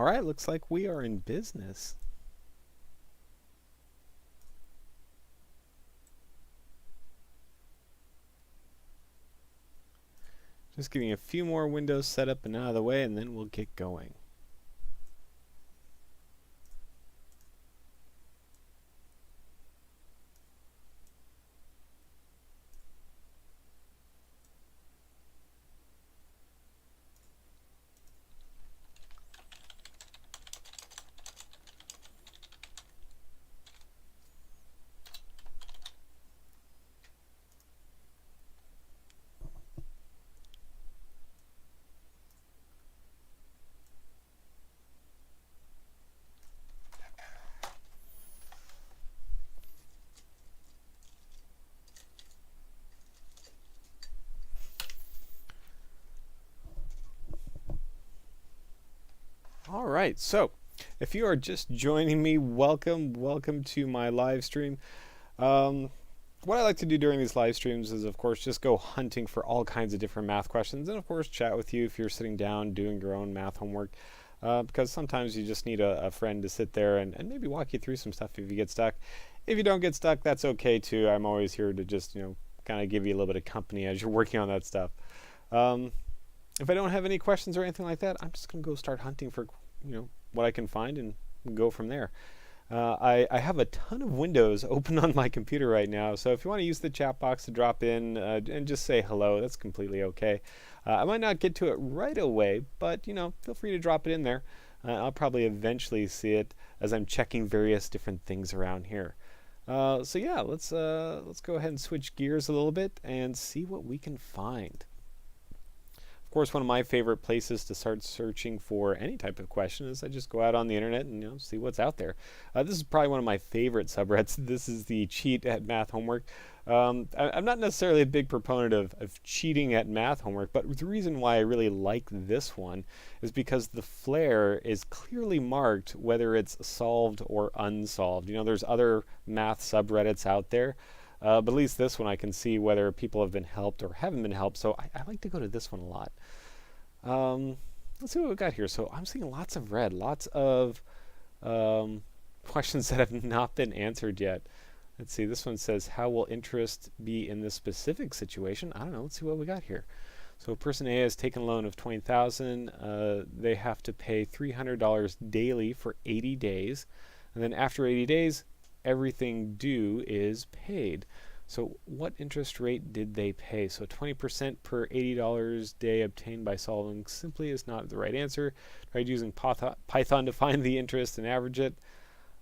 All right, looks like we are in business. Just getting a few more windows set up and out of the way, and then we'll get going. All right, so if you are just joining me, welcome to my live stream. What I like to do during these live streams is, of course, just go hunting for all kinds of different math questions, and of course, chat with you if you're sitting down doing your own math homework. Because sometimes you just need a friend to sit there and maybe walk you through some stuff if you get stuck. If you don't get stuck, that's okay too. I'm always here to just, kind of give you a little bit of company as you're working on that stuff. If I don't have any questions or anything like that, I'm just going to go start hunting for, what I can find and go from there. I have a ton of windows open on my computer right now, so if you want to use the chat box to drop in and just say hello, that's completely okay. I might not get to it right away, but feel free to drop it in there. I'll probably eventually see it as I'm checking various different things around here. So yeah, let's go ahead and switch gears a little bit and see what we can find. Of course, one of my favorite places to start searching for any type of question is I just go out on the internet and see what's out there. This is probably one of my favorite subreddits. This is the cheat at math homework. I'm not necessarily a big proponent of cheating at math homework, but the reason why I really like this one is because the flare is clearly marked whether it's solved or unsolved. There's other math subreddits out there. But at least this one I can see whether people have been helped or haven't been helped. So I like to go to this one a lot. Let's see what we got here. So I'm seeing lots of red, lots of questions that have not been answered yet. Let's see. This one says, how will interest be in this specific situation? I don't know. Let's see what we got here. So person A has taken a loan of $20,000. They have to pay $300 daily for 80 days. And then after 80 days, everything due is paid. So what interest rate did they pay? So 20% per $80 day obtained by solving simply is not the right answer. Tried using Python to find the interest and average it.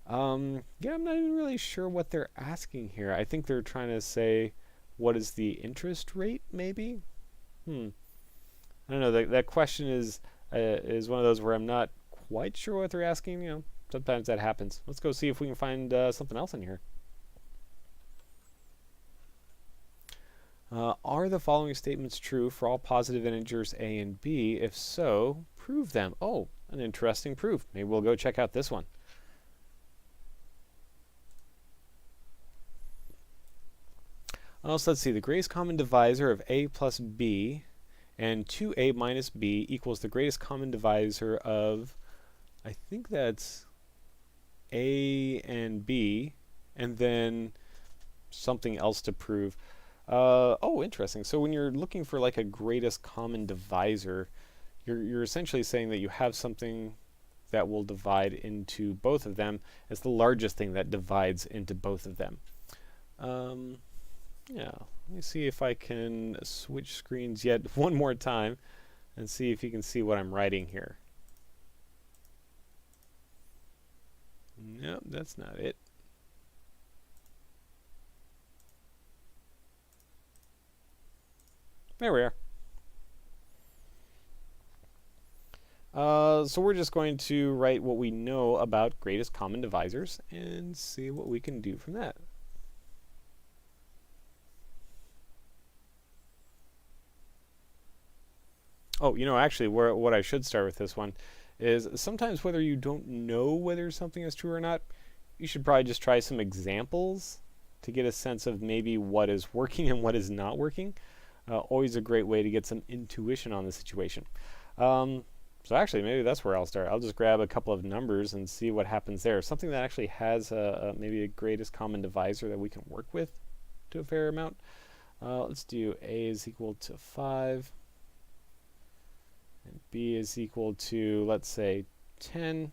Yeah, I'm not even really sure what they're asking here. I think they're trying to say, what is the interest rate, maybe? I don't know. That question is one of those where I'm not quite sure what they're asking. Sometimes that happens. Let's go see if we can find something else in here. Are the following statements true for all positive integers a and b? If so, prove them. Oh, an interesting proof. Maybe we'll go check out this one. So let's see. The greatest common divisor of a plus b and 2a minus b equals the greatest common divisor of, I think that's a and b, and then something else to prove. Oh, interesting. So when you're looking for like a greatest common divisor, you're essentially saying that you have something that will divide into both of them as the largest thing that divides into both of them. Yeah, let me see if I can switch screens yet one more time and see if you can see what I'm writing here. Nope, that's not it. There we are. So we're just going to write what we know about greatest common divisors and see what we can do from that. Oh, actually, what I should start with this one is sometimes whether you don't know whether something is true or not, you should probably just try some examples to get a sense of maybe what is working and what is not working. Always a great way to get some intuition on the situation. So actually, maybe that's where I'll start. I'll just grab a couple of numbers and see what happens there. Something that actually has maybe a greatest common divisor that we can work with to a fair amount. Let's do a is equal to 5, and b is equal to, let's say, 10.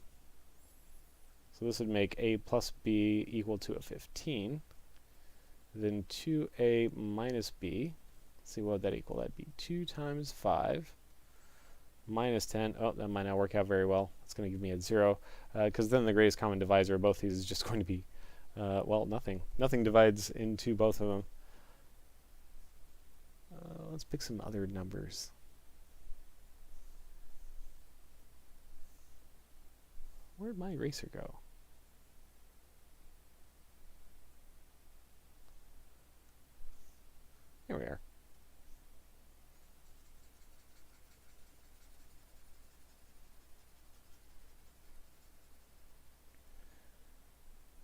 So this would make a plus b equal to a 15. Then 2a minus b, let's see what would that equal. That'd be 2 times 5 minus 10. Oh, that might not work out very well. It's going to give me a 0, because then the greatest common divisor of both these is just going to be, well, nothing. Nothing divides into both of them. Let's pick some other numbers. Where'd my eraser go? Here we are.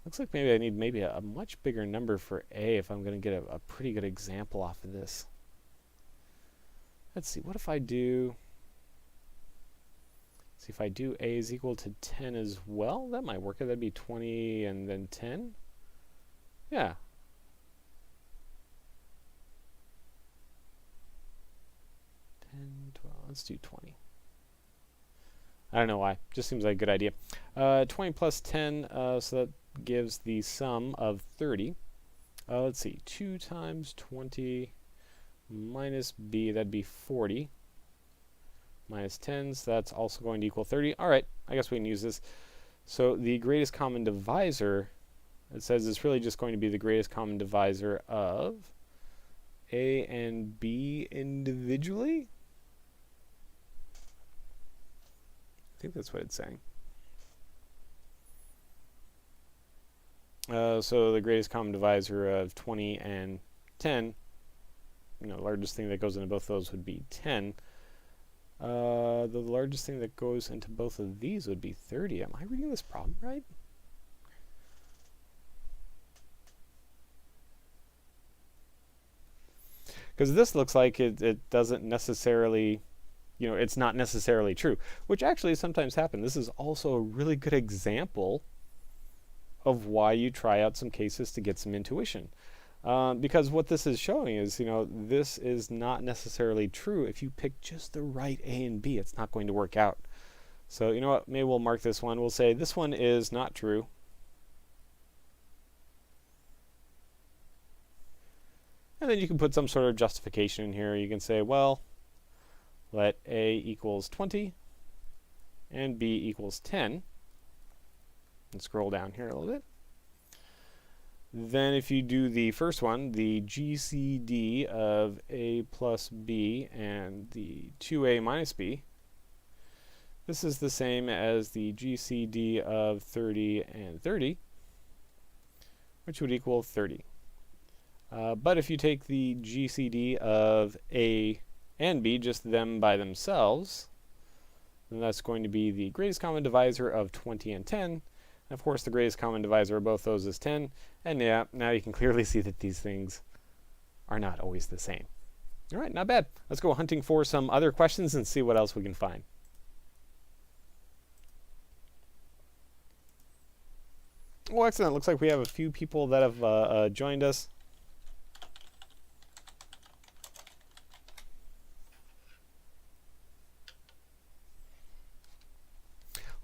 Looks like maybe I need maybe a much bigger number for a if I'm going to get a pretty good example off of this. Let's see, what if I do... See, if I do a is equal to 10 as well, that might work. That'd be 20 and then 10. Yeah. Let's do 20. I don't know why. Just seems like a good idea. 20 plus 10, so that gives the sum of 30. Let's see. 2 times 20 minus b, that'd be 40. Minus 10, so that's also going to equal 30. All right, I guess we can use this. So the greatest common divisor, it says it's really just going to be the greatest common divisor of a and b individually. I think that's what it's saying. So the greatest common divisor of 20 and 10, the largest thing that goes into both of those would be 10. The largest thing that goes into both of these would be 30. Am I reading this problem right? Because this looks like it doesn't necessarily, it's not necessarily true, which actually sometimes happens. This is also a really good example of why you try out some cases to get some intuition. Because what this is showing is, this is not necessarily true. If you pick just the right A and B, it's not going to work out. So, you know what? Maybe we'll mark this one. We'll say this one is not true. And then you can put some sort of justification in here. You can say, well, let A equals 20 and B equals 10. And scroll down here a little bit. Then if you do the first one, the GCD of A plus B and the 2A minus B, this is the same as the GCD of 30 and 30, which would equal 30. But if you take the GCD of A and B, just them by themselves, then that's going to be the greatest common divisor of 20 and 10. And of course, the greatest common divisor of both those is 10. And yeah, now you can clearly see that these things are not always the same. All right, not bad. Let's go hunting for some other questions and see what else we can find. Oh, excellent. Looks like we have a few people that have joined us.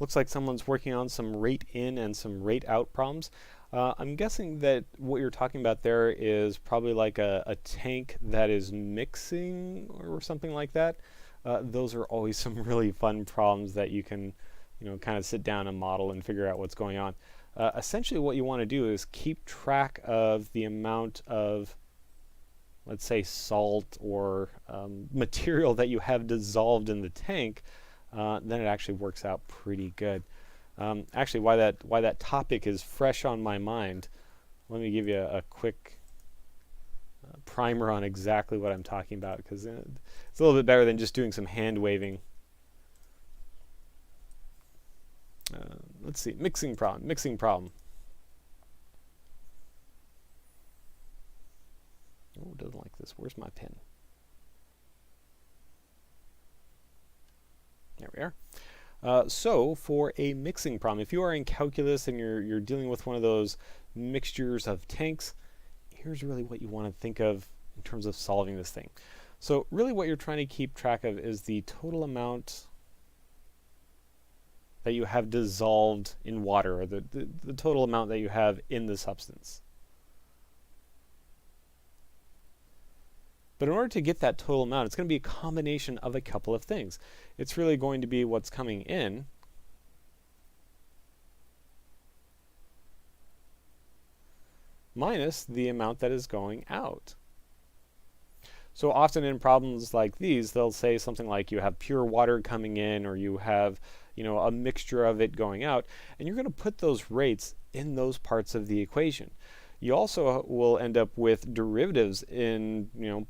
Looks like someone's working on some rate in and some rate out problems. I'm guessing that what you're talking about there is probably like a tank that is mixing or something like that. Those are always some really fun problems that you can, kind of sit down and model and figure out what's going on. Essentially what you want to do is keep track of the amount of, let's say, salt or material that you have dissolved in the tank. Then it actually works out pretty good. Actually, why that topic is fresh on my mind, let me give you a quick primer on exactly what I'm talking about, because it's a little bit better than just doing some hand waving. Let's see, mixing problem. Oh, doesn't like this. Where's my pen? There we are. So for a mixing problem, if you are in calculus and you're dealing with one of those mixtures of tanks, here's really what you want to think of in terms of solving this thing. So really what you're trying to keep track of is the total amount that you have dissolved in water, or the total amount that you have in the substance. But in order to get that total amount, it's going to be a combination of a couple of things. It's really going to be what's coming in minus the amount that is going out. So often in problems like these, they'll say something like you have pure water coming in, or you have, a mixture of it going out, and you're going to put those rates in those parts of the equation. You also will end up with derivatives in,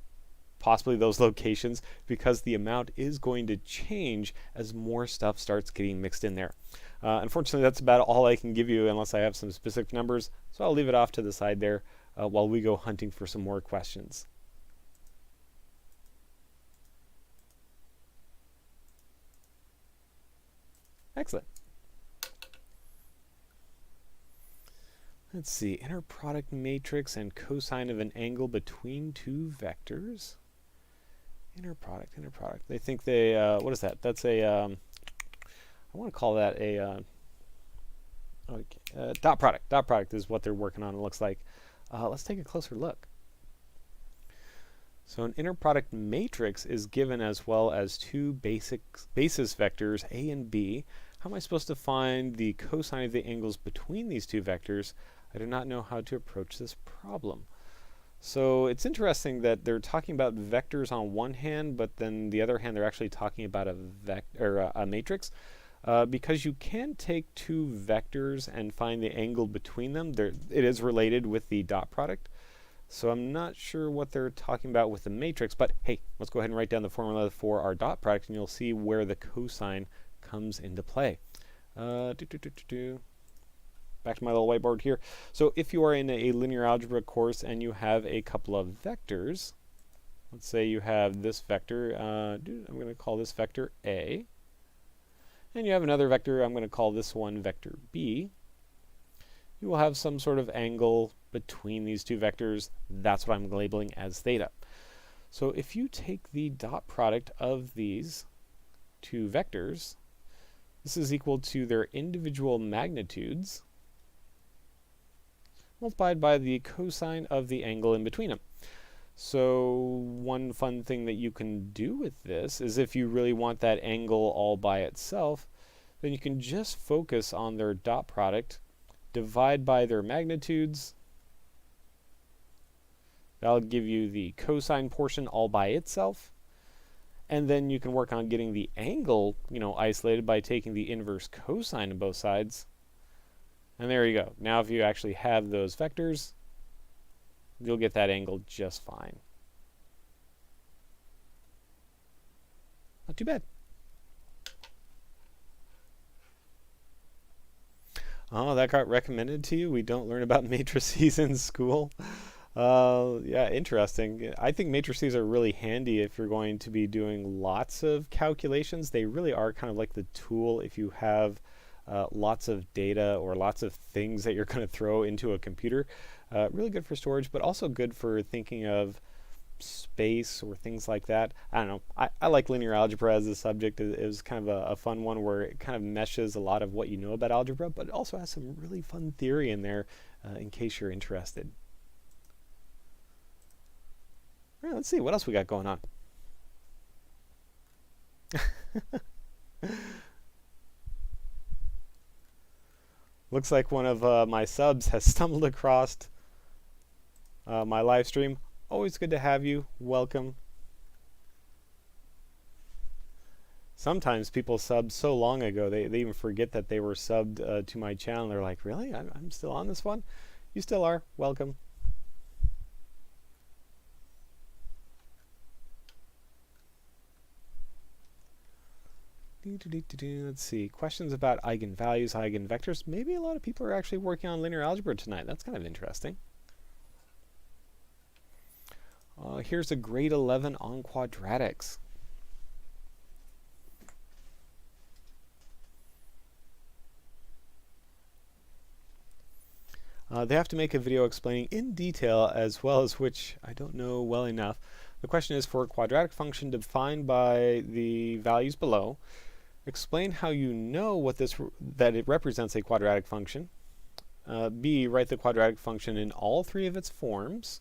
possibly those locations, because the amount is going to change as more stuff starts getting mixed in there. Unfortunately, that's about all I can give you unless I have some specific numbers, so I'll leave it off to the side there while we go hunting for some more questions. Excellent. Let's see, inner product matrix and cosine of an angle between two vectors. Inner product. They think they, what is that? That's a, I want to call that a dot product. Dot product is what they're working on, it looks like. Let's take a closer look. So an inner product matrix is given as well as two basis vectors, A and B. How am I supposed to find the cosine of the angles between these two vectors? I do not know how to approach this problem. So it's interesting that they're talking about vectors on one hand, but then the other hand they're actually talking about a matrix. Because you can take two vectors and find the angle between them. It is related with the dot product. So I'm not sure what they're talking about with the matrix, but hey, let's go ahead and write down the formula for our dot product, and you'll see where the cosine comes into play. Back to my little whiteboard here. So if you are in a linear algebra course and you have a couple of vectors, let's say you have this vector, I'm going to call this vector A, and you have another vector, I'm going to call this one vector B. You will have some sort of angle between these two vectors. That's what I'm labeling as theta. So if you take the dot product of these two vectors, this is equal to their individual magnitudes multiplied by the cosine of the angle in between them. So one fun thing that you can do with this is if you really want that angle all by itself, then you can just focus on their dot product, divide by their magnitudes. That'll give you the cosine portion all by itself. And then you can work on getting the angle, isolated by taking the inverse cosine of both sides. And there you go. Now if you actually have those vectors, you'll get that angle just fine. Not too bad. Oh, that got recommended to you? We don't learn about matrices in school? Yeah, interesting. I think matrices are really handy if you're going to be doing lots of calculations. They really are kind of like the tool if you have lots of data or lots of things that you're going to throw into a computer. Really good for storage, but also good for thinking of space or things like that. I don't know. I like linear algebra as a subject. It was kind of a fun one where it kind of meshes a lot of what you know about algebra, but it also has some really fun theory in there in case you're interested. All right, let's see what else we got going on. Looks like one of my subs has stumbled across my live stream. Always good to have you. Welcome. Sometimes people sub so long ago, they even forget that they were subbed to my channel. They're like, really? I'm still on this one? You still are. Welcome. Let's see. Questions about eigenvalues, eigenvectors. Maybe a lot of people are actually working on linear algebra tonight. That's kind of interesting. Here's a grade 11 on quadratics. They have to make a video explaining in detail, as well as which I don't know well enough. The question is, for a quadratic function defined by the values below, explain how you know that it represents a quadratic function. B, write the quadratic function in all three of its forms,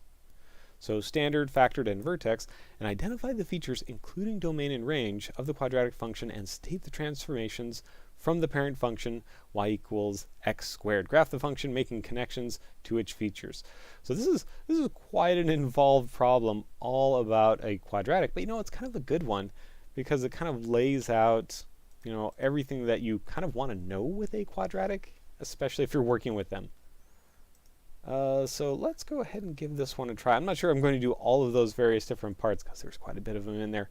so standard, factored, and vertex, and identify the features, including domain and range, of the quadratic function and state the transformations from the parent function y equals x squared. Graph the function, making connections to its features. So this is quite an involved problem, all about a quadratic, but it's kind of a good one because it kind of lays out everything that you kind of want to know with a quadratic, especially if you're working with them. So let's go ahead and give this one a try. I'm not sure I'm going to do all of those various different parts because there's quite a bit of them in there.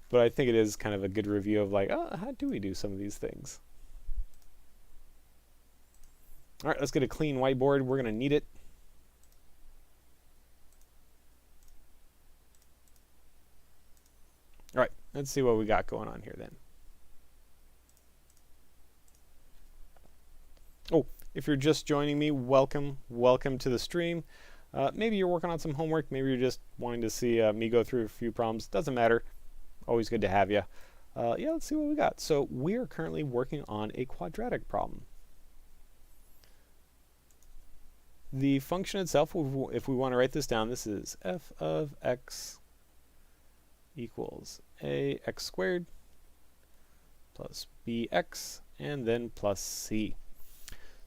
But I think it is kind of a good review of like, oh, how do we do some of these things? All right, let's get a clean whiteboard. We're going to need it. All right, let's see what we got going on here then. Oh, if you're just joining me, welcome to the stream. Maybe you're working on some homework. Maybe you're just wanting to see me go through a few problems. Doesn't matter. Always good to have you. Yeah, let's see what we got. So we are currently working on a quadratic problem. The function itself, if we want to write this down, this is f of x equals ax squared plus bx and then plus c.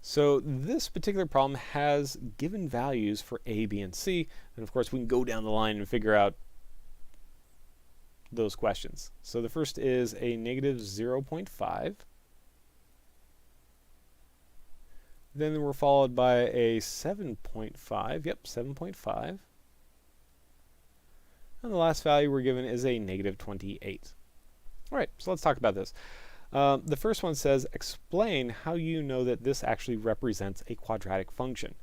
So this particular problem has given values for a, b, and c, and of course we can go down the line and figure out those questions. So the first is a negative 0.5. Then we're followed by a 7.5. Yep, 7.5. And the last value we're given is a negative 28. All right, so let's talk about this. The first one says, explain how you know that this actually represents a quadratic function.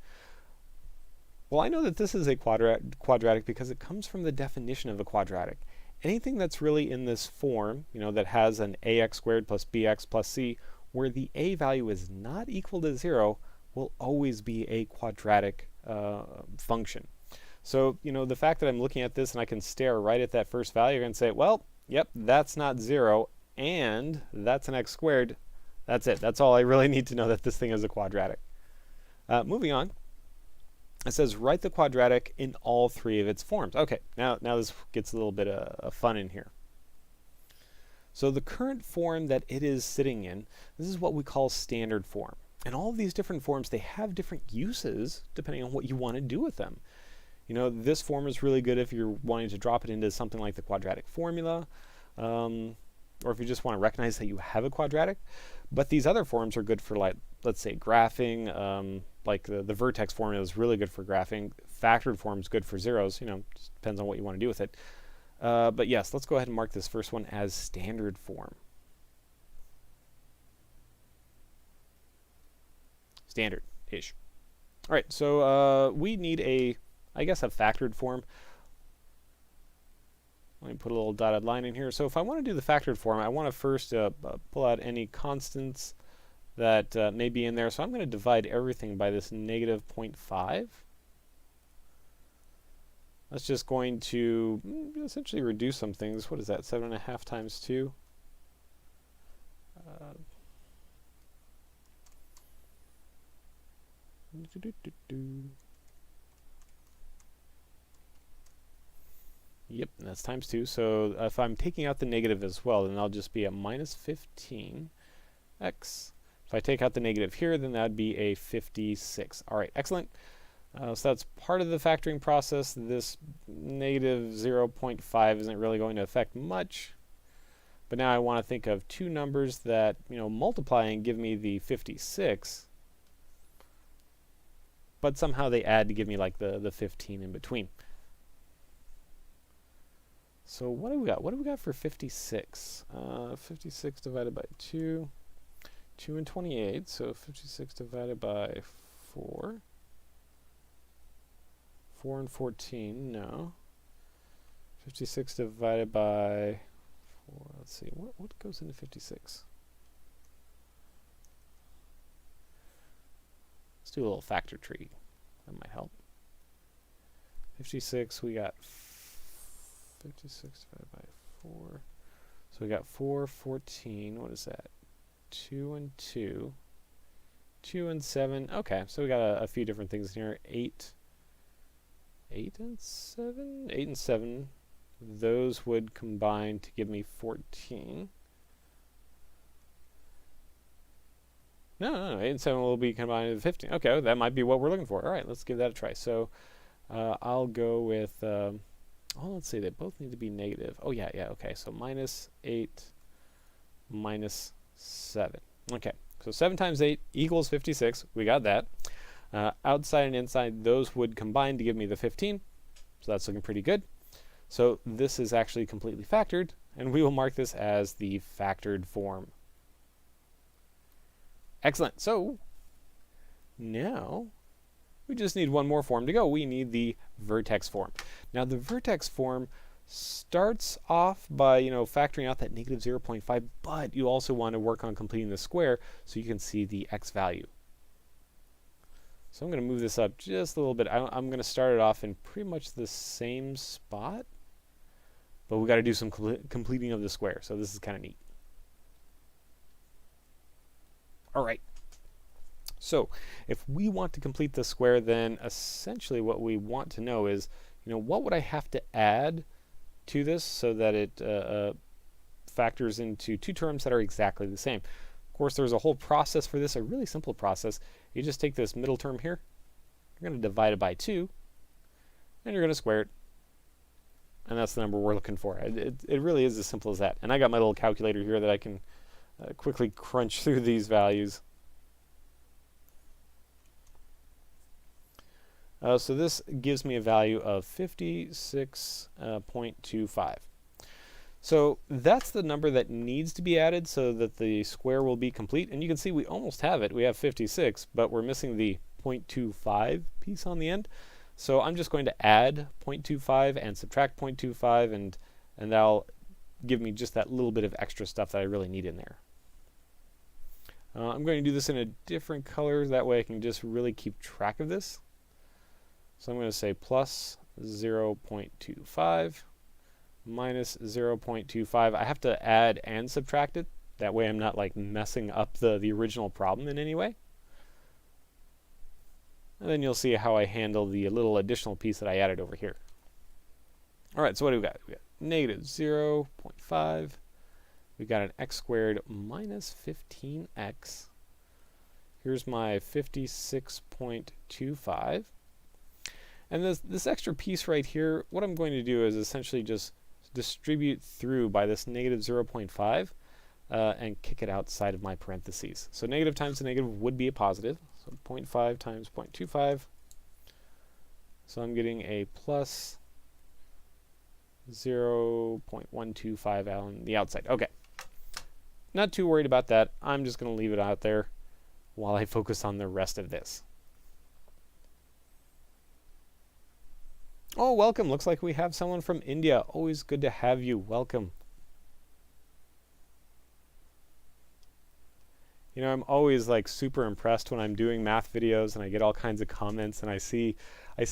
Well, I know that this is a quadratic because it comes from the definition of a quadratic. Anything that's really in this form, that has an ax squared plus bx plus c, where the a value is not equal to 0, will always be a quadratic function. So, the fact that I'm looking at this and I can stare right at that first value and say, well, yep, that's not 0, and that's an x squared. That's it. That's all I really need to know that this thing is a quadratic. Moving on. It says, write the quadratic in all three of its forms. Okay, now this gets a little bit of fun in here. So the current form that it is sitting in, this is what we call standard form. And all of these different forms, they have different uses depending on what you want to do with them. This form is really good if you're wanting to drop it into something like the quadratic formula, or if you just want to recognize that you have a quadratic. But these other forms are good for, like, let's say graphing. Like the vertex formula is really good for graphing. Factored form is good for zeros. Just depends on what you want to do with it. But yes, let's go ahead and mark this first one as standard form. Standard-ish. All right, so we need a factored form. Let me put a little dotted line in here. So if I want to do the factored form, I want to first pull out any constants that may be in there. So I'm going to divide everything by this negative 0.5. That's just going to essentially reduce some things. What is that? 7.5 times 2? Yep, and that's times 2. So if I'm taking out the negative as well, then I'll just be a minus 15x. If I take out the negative here, then that'd be a 56. All right, excellent. So that's part of the factoring process. This negative 0.5 isn't really going to affect much. But now I want to think of two numbers that, multiply and give me the 56. But somehow they add to give me like the 15 in between. So what do we got? What do we got for 56? 56 divided by 2. 2 and 28. So 56 divided by 4. 4 and 14, no. 56 divided by 4, let's see, what goes into 56? It's do a little factor tree. That might help. 56, we got 56 divided by 4. So we got 4, 14. What is that? 2 and 2. 2 and 7. Okay, so we got a few different things here. 8 and 7? 8 and 7. Those would combine to give me 14. No, 8 and 7 will be combined with 15. Okay, that might be what we're looking for. All right, let's give that a try. So I'll go with, let's see, they both need to be negative. Oh, yeah, okay. So minus 8 minus 7. Okay, so 7 times 8 equals 56. We got that. Outside and inside, those would combine to give me the 15. So that's looking pretty good. So this is actually completely factored, and we will mark this as the factored form. Excellent. So now we just need one more form to go. We need the vertex form. Now the vertex form starts off by, factoring out that negative 0.5, but you also want to work on completing the square so you can see the x value. So I'm going to move this up just a little bit. I'm going to start it off in pretty much the same spot, but we got to do some completing of the square. So this is kind of neat. All right. So if we want to complete the square, then essentially what we want to know is, what would I have to add to this so that it factors into two terms that are exactly the same. Of course, there's a whole process for this, a really simple process. You just take this middle term here, you're going to divide it by 2, and you're going to square it. And that's the number we're looking for. It really is as simple as that. And I got my little calculator here that I can quickly crunch through these values. So this gives me a value of 56.25. So that's the number that needs to be added so that the square will be complete. And you can see we almost have it. We have 56, but we're missing the 0.25 piece on the end. So I'm just going to add 0.25 and subtract 0.25, and that'll give me just that little bit of extra stuff that I really need in there. I'm going to do this in a different color. That way I can just really keep track of this. So I'm going to say plus 0.25 minus 0.25. I have to add and subtract it. That way I'm not like messing up the original problem in any way. And then you'll see how I handle the little additional piece that I added over here. All right, so what do we got? We got negative 0.5. We got an x squared minus 15x. Here's my 56.25. And this extra piece right here, what I'm going to do is essentially just distribute through by this negative 0.5 and kick it outside of my parentheses. So negative times a negative would be a positive. So 0.5 times 0.25. So I'm getting a plus 0.125 on the outside. Okay. Not too worried about that. I'm just going to leave it out there while I focus on the rest of this. Oh, welcome. Looks like we have someone from India. Always good to have you. Welcome. I'm always like super impressed when I'm doing math videos and I get all kinds of comments, and I see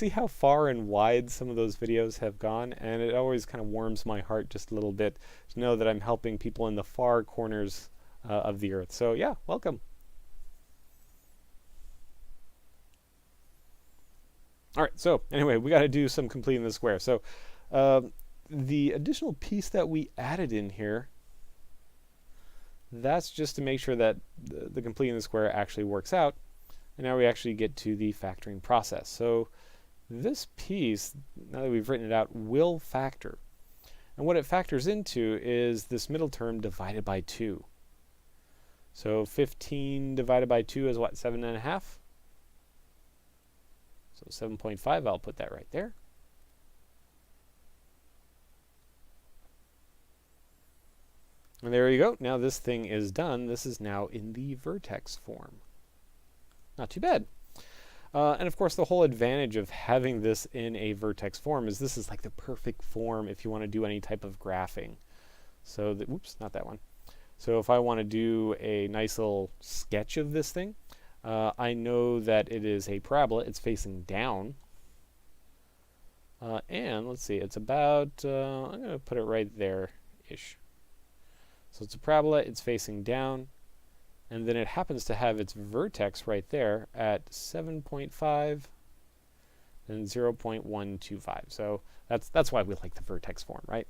how far and wide some of those videos have gone, and it always kind of warms my heart just a little bit to know that I'm helping people in the far corners of the earth. So yeah, welcome. All right, so anyway, we got to do some completing the square. So the additional piece that we added in here, that's just to make sure that the completing the square actually works out. And now we actually get to the factoring process. So this piece, now that we've written it out, will factor. And what it factors into is this middle term divided by 2. So 15 divided by 2 is what, 7.5? So 7.5, I'll put that right there. And there you go. Now this thing is done. This is now in the vertex form. Not too bad. And of course, the whole advantage of having this in a vertex form is this is like the perfect form if you want to do any type of graphing. So, whoops, not that one. So if I want to do a nice little sketch of this thing, I know that it is a parabola. It's facing down. And let's see, it's about, I'm going to put it right there-ish. So it's a parabola, it's facing down, and then it happens to have its vertex right there at 7.5 and 0.125. So that's why we like the vertex form, right?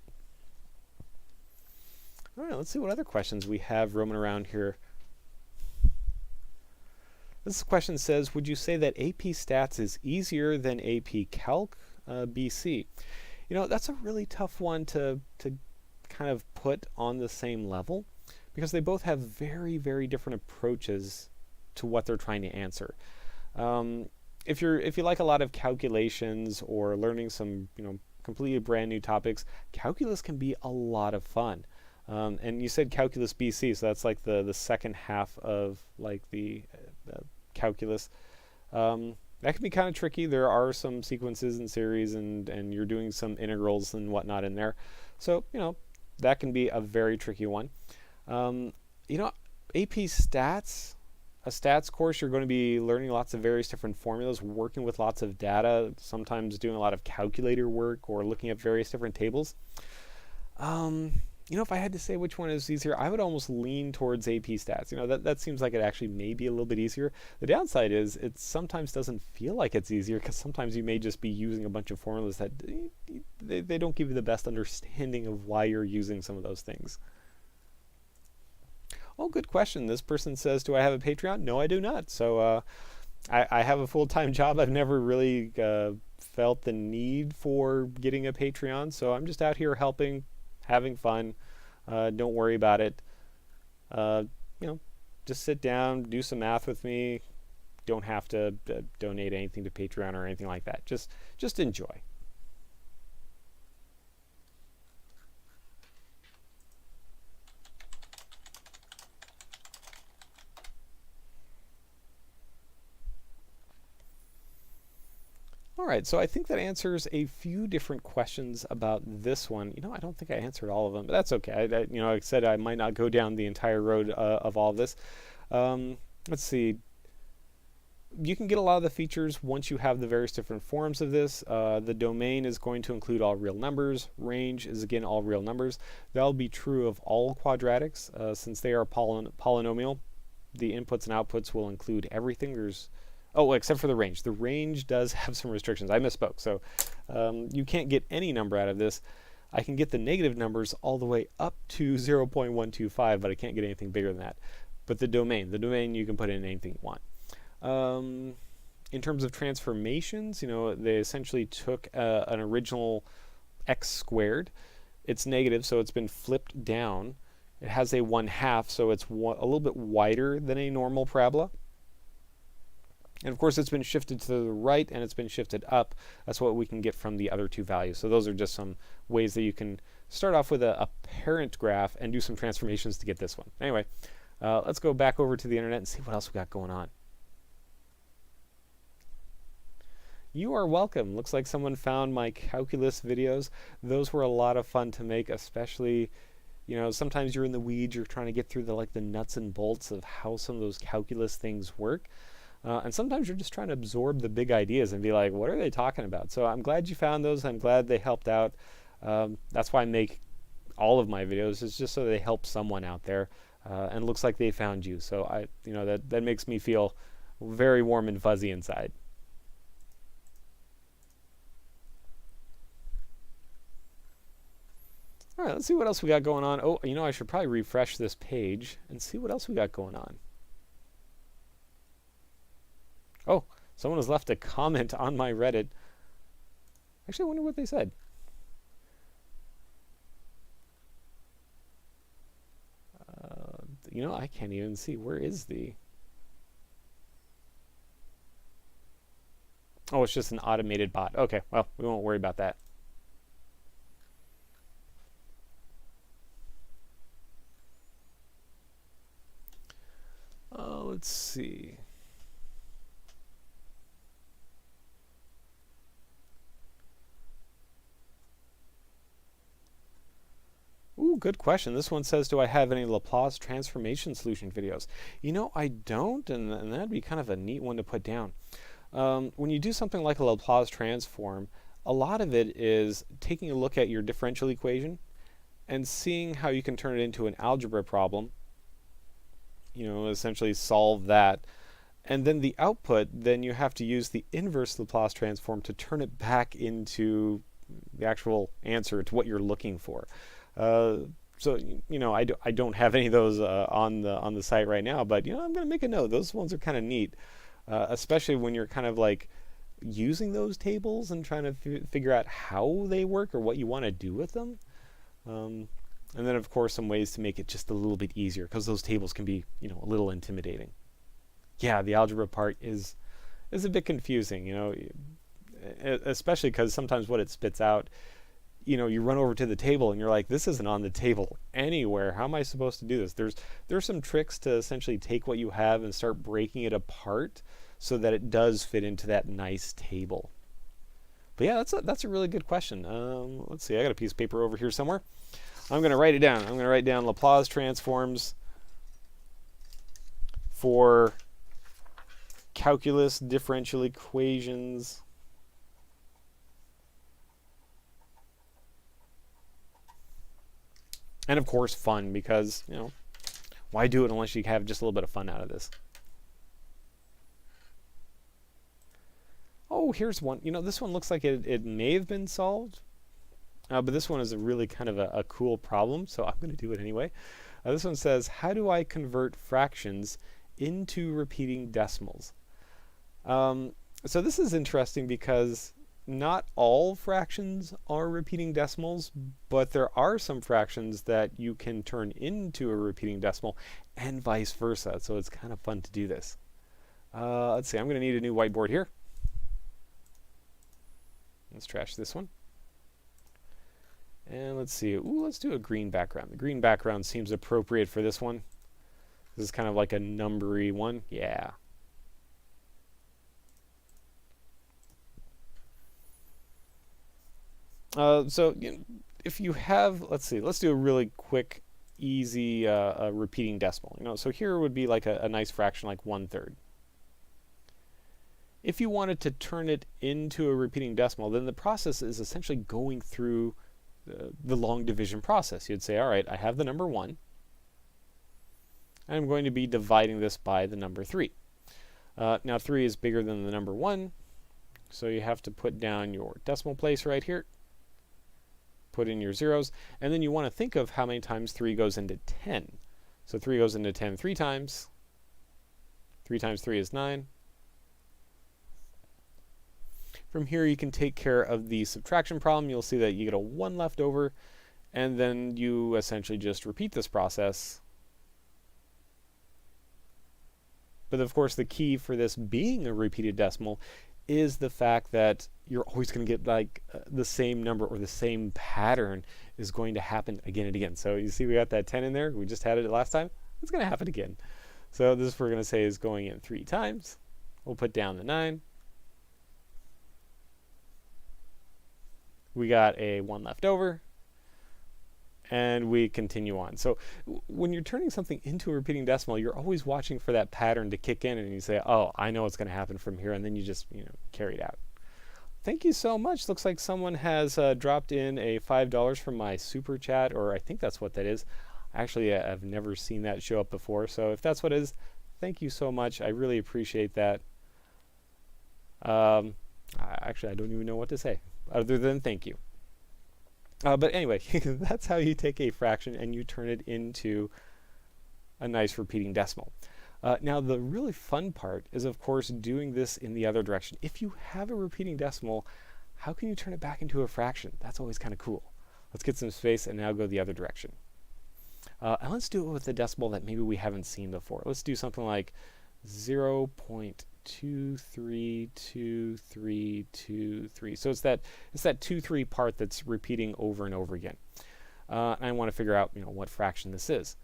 All right, let's see what other questions we have roaming around here. This question says, would you say that AP Stats is easier than AP Calc BC? You know, that's a really tough one to kind of put on the same level because they both have very, very different approaches to what they're trying to answer. If you like a lot of calculations or learning some completely brand new topics, calculus can be a lot of fun. And you said calculus BC, so that's like the second half of like the calculus. That can be kind of tricky. There are some sequences and series, and you're doing some integrals and whatnot in there. So that can be a very tricky one. AP Stats, a stats course, you're going to be learning lots of various different formulas, working with lots of data, sometimes doing a lot of calculator work or looking at various different tables. If I had to say which one is easier, I would almost lean towards AP Stats. That seems like it actually may be a little bit easier. The downside is it sometimes doesn't feel like it's easier because sometimes you may just be using a bunch of formulas that they don't give you the best understanding of why you're using some of those things. Oh, good question. This person says, do I have a Patreon? No, I do not. So I have a full-time job. I've never really felt the need for getting a Patreon. So I'm just out here helping, having fun. Don't worry about it. Just sit down, do some math with me. Don't have to donate anything to Patreon or anything like that. Just enjoy. All right, so I think that answers a few different questions about this one. I don't think I answered all of them, but that's okay. Like I said, I might not go down the entire road of all of this. Let's see. You can get a lot of the features once you have the various different forms of this. The domain is going to include all real numbers. Range is, again, all real numbers. That'll be true of all quadratics. Since they are polynomial, the inputs and outputs will include everything. Except for the range. The range does have some restrictions. I misspoke. So you can't get any number out of this. I can get the negative numbers all the way up to 0.125, but I can't get anything bigger than that. But the domain you can put in anything you want. In terms of transformations, they essentially took an original x squared. It's negative, so it's been flipped down. It has a 1/2, so it's a little bit wider than a normal parabola. And of course, it's been shifted to the right and it's been shifted up. That's what we can get from the other two values. So those are just some ways that you can start off with a parent graph and do some transformations to get this one. Anyway, let's go back over to the internet and see what else we got going on. You are welcome. Looks like someone found my calculus videos. Those were a lot of fun to make, especially, sometimes you're in the weeds, you're trying to get through the nuts and bolts of how some of those calculus things work. And sometimes you're just trying to absorb the big ideas and be like, what are they talking about? So I'm glad you found those. I'm glad they helped out. That's why I make all of my videos, is just so they help someone out there. And it looks like they found you. So that makes me feel very warm and fuzzy inside. All right, let's see what else we got going on. Oh, I should probably refresh this page and see what else we got going on. Oh, someone has left a comment on my Reddit. Actually, I wonder what they said. I can't even see. Where is the... Oh, it's just an automated bot. Okay, well, we won't worry about that. Let's see. Ooh, good question. This one says, do I have any Laplace transformation solution videos? I don't, and that'd be kind of a neat one to put down. When you do something like a Laplace transform, a lot of it is taking a look at your differential equation and seeing how you can turn it into an algebra problem, essentially solve that. And then the output, then you have to use the inverse Laplace transform to turn it back into the actual answer to what you're looking for. So I don't have any of those on the site right now, but I'm going to make a note. Those ones are kind of neat, especially when you're kind of like using those tables and trying to figure out how they work or what you want to do with them. And then of course some ways to make it just a little bit easier, because those tables can be a little intimidating. Yeah, the algebra part is a bit confusing, especially because sometimes what it spits out, you run over to the table and you're like, this isn't on the table anywhere. How am I supposed to do this? There's some tricks to essentially take what you have and start breaking it apart so that it does fit into that nice table. But yeah, that's a really good question. Let's see, I got a piece of paper over here somewhere. I'm going to write it down. I'm going to write down Laplace transforms for calculus differential equations. And of course fun, because, why do it unless you have just a little bit of fun out of this? Oh, here's one. This one looks like it may have been solved, but this one is a really kind of a cool problem, so I'm going to do it anyway. This one says, how do I convert fractions into repeating decimals? So this is interesting because not all fractions are repeating decimals, but there are some fractions that you can turn into a repeating decimal and vice versa. So it's kind of fun to do this. Let's see, I'm going to need a new whiteboard here. Let's trash this one. And let's see, let's do a green background. The green background seems appropriate for this one. This is kind of like a numbery one. Yeah. So if you have, let's do a really quick, easy repeating decimal. So here would be like a nice fraction like 1/3. If you wanted to turn it into a repeating decimal, then the process is essentially going through the long division process. You'd say, all right, I have the number 1, and I'm going to be dividing this by the number 3. Now 3 is bigger than the number 1, so you have to put down your decimal place right here, put in your zeros, and then you want to think of how many times 3 goes into 10. So 3 goes into 10 3 times. 3 times 3 is 9. From here you can take care of the subtraction problem. You'll see that you get a 1 left over, and then you essentially just repeat this process. But of course the key for this being a repeated decimal is the fact that you're always going to get like the same number, or the same pattern is going to happen again and again. So you see we got that 10 in there. We just had it last time. It's going to happen again. So this we're going to say is going in 3 times. We'll put down the 9. We got a 1 left over, and we continue on. So when you're turning something into a repeating decimal, you're always watching for that pattern to kick in, and you say, oh, I know what's going to happen from here, and then you just carry it out. Thank you so much. Looks like someone has dropped in a $5 from my super chat, or I think that's what that is. Actually, I've never seen that show up before, so if that's what it is, thank you so much. I really appreciate that. Actually, I don't even know what to say other than thank you. But anyway, that's how you take a fraction and you turn it into a nice repeating decimal. Now, the really fun part is, of course, doing this in the other direction. If you have a repeating decimal, how can you turn it back into a fraction? That's always kind of cool. Let's get some space and now go the other direction. And let's do it with a decimal that maybe we haven't seen before. Let's do something like 0.232323. So it's that 2-3 part that's repeating over and over again. And I want to figure out what fraction this is.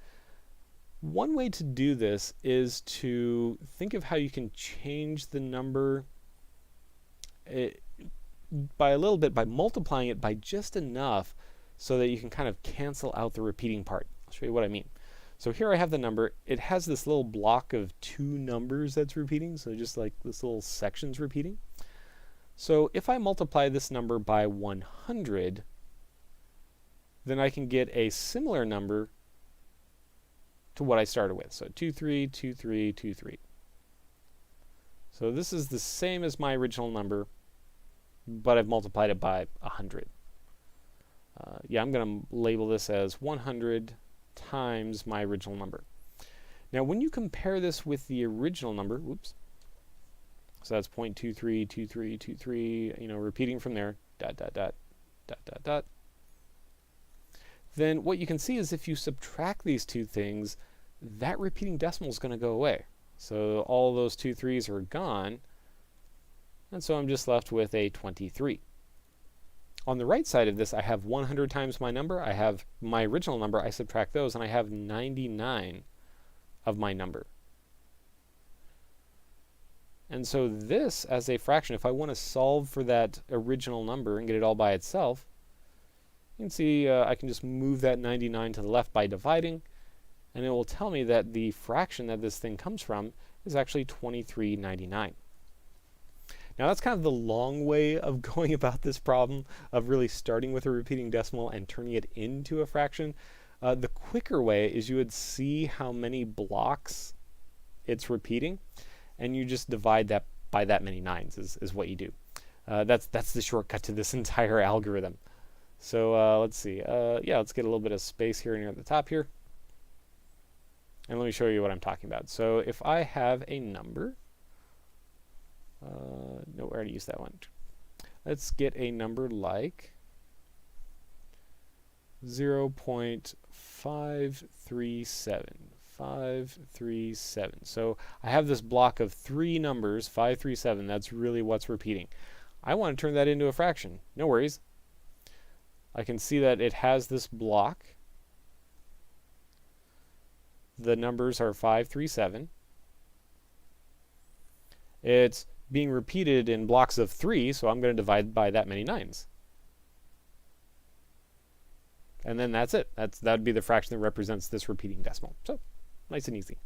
One way to do this is to think of how you can change the number by a little bit, by multiplying it by just enough so that you can kind of cancel out the repeating part. I'll show you what I mean. So here I have the number. It has this little block of 2 numbers that's repeating, so just like this little section's repeating. So if I multiply this number by 100, then I can get a similar number to what I started with. So 2, 3, 2, 3, 2, 3. So this is the same as my original number, but I've multiplied it by 100. Yeah, I'm going to label this as 100 times my original number. Now, when you compare this with the original number, whoops, so that's 0.23, 23, 23, you know, repeating from there, dot, dot, dot, dot, dot, dot. Then what you can see is if you subtract these two things, that repeating decimal is going to go away. So all those 2 3s are gone, and so I'm just left with a 23. On the right side of this, I have 100 times my number, I have my original number, I subtract those, and I have 99 of my number. And so this, as a fraction, if I want to solve for that original number and get it all by itself, you can see I can just move that 99 to the left by dividing, and it will tell me that the fraction that this thing comes from is actually 2399. Now that's kind of the long way of going about this problem, of really starting with a repeating decimal and turning it into a fraction. The quicker way is you would see how many blocks it's repeating, and you just divide that by that many nines is what you do. That's the shortcut to this entire algorithm. So let's see. Yeah, let's get a little bit of space here near the top here. And let me show you what I'm talking about. So if I have a number, no, I already used that one. Let's get a number like 0.537. 537. So I have this block of 3 numbers, 537. That's really what's repeating. I want to turn that into a fraction. No worries. I can see that it has this block. The numbers are 537. It's being repeated in blocks of 3, so I'm going to divide by that many 9s. And then that's it. That would be the fraction that represents this repeating decimal. So, nice and easy.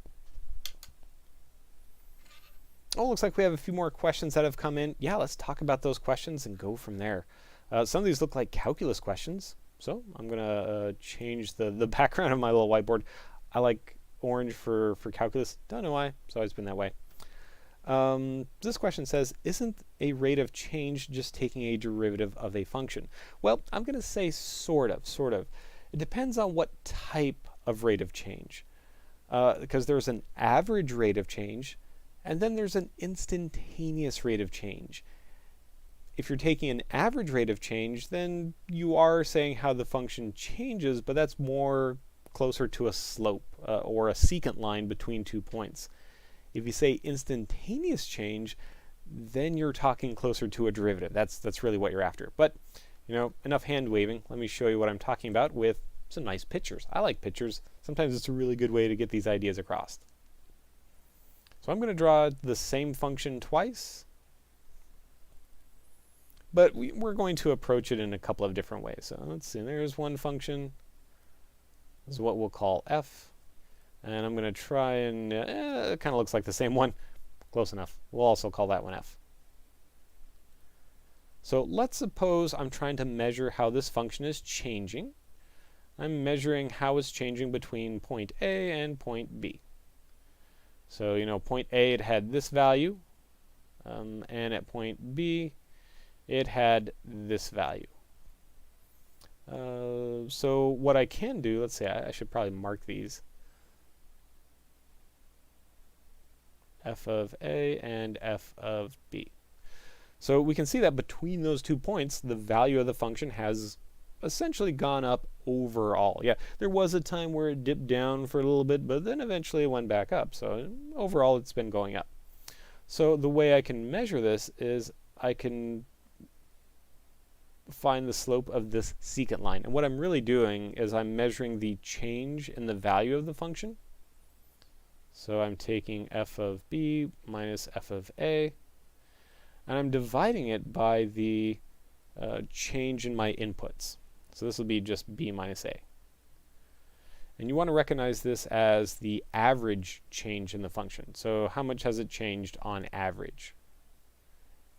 Oh, looks like we have a few more questions that have come in. Yeah, let's talk about those questions and go from there. Some of these look like calculus questions, so I'm going to change the background of my little whiteboard. I like orange for calculus. Don't know why. It's always been that way. This question says, isn't a rate of change just taking a derivative of a function? Well, I'm going to say sort of. It depends on what type of rate of change. Because there's an average rate of change, and then there's an instantaneous rate of change. If you're taking an average rate of change, then you are saying how the function changes, but that's more closer to a slope or a secant line between 2 points. If you say instantaneous change, then you're talking closer to a derivative. That's really what you're after. But, you know, enough hand waving. Let me show you what I'm talking about with some nice pictures. I like pictures. Sometimes it's a really good way to get these ideas across. So I'm going to draw the same function twice, but we're going to approach it in a couple of different ways. So let's see. There's one function. This is what we'll call f. And I'm going to try and, it kind of looks like the same one. Close enough. We'll also call that one f. So let's suppose I'm trying to measure how this function is changing. I'm measuring how it's changing between point A and point B. So, you know, point A, it had this value, and at point B, it had this value. So what I can do, let's say, I should probably mark these. F of A and F of B. So we can see that between those 2 points, the value of the function has essentially gone up overall. Yeah, there was a time where it dipped down for a little bit, but then eventually it went back up. So overall, it's been going up. So the way I can measure this is I can find the slope of this secant line. And what I'm really doing is I'm measuring the change in the value of the function. So I'm taking f of b minus f of a, and I'm dividing it by the change in my inputs. So this will be just b minus a. And you want to recognize this as the average change in the function. So how much has it changed on average?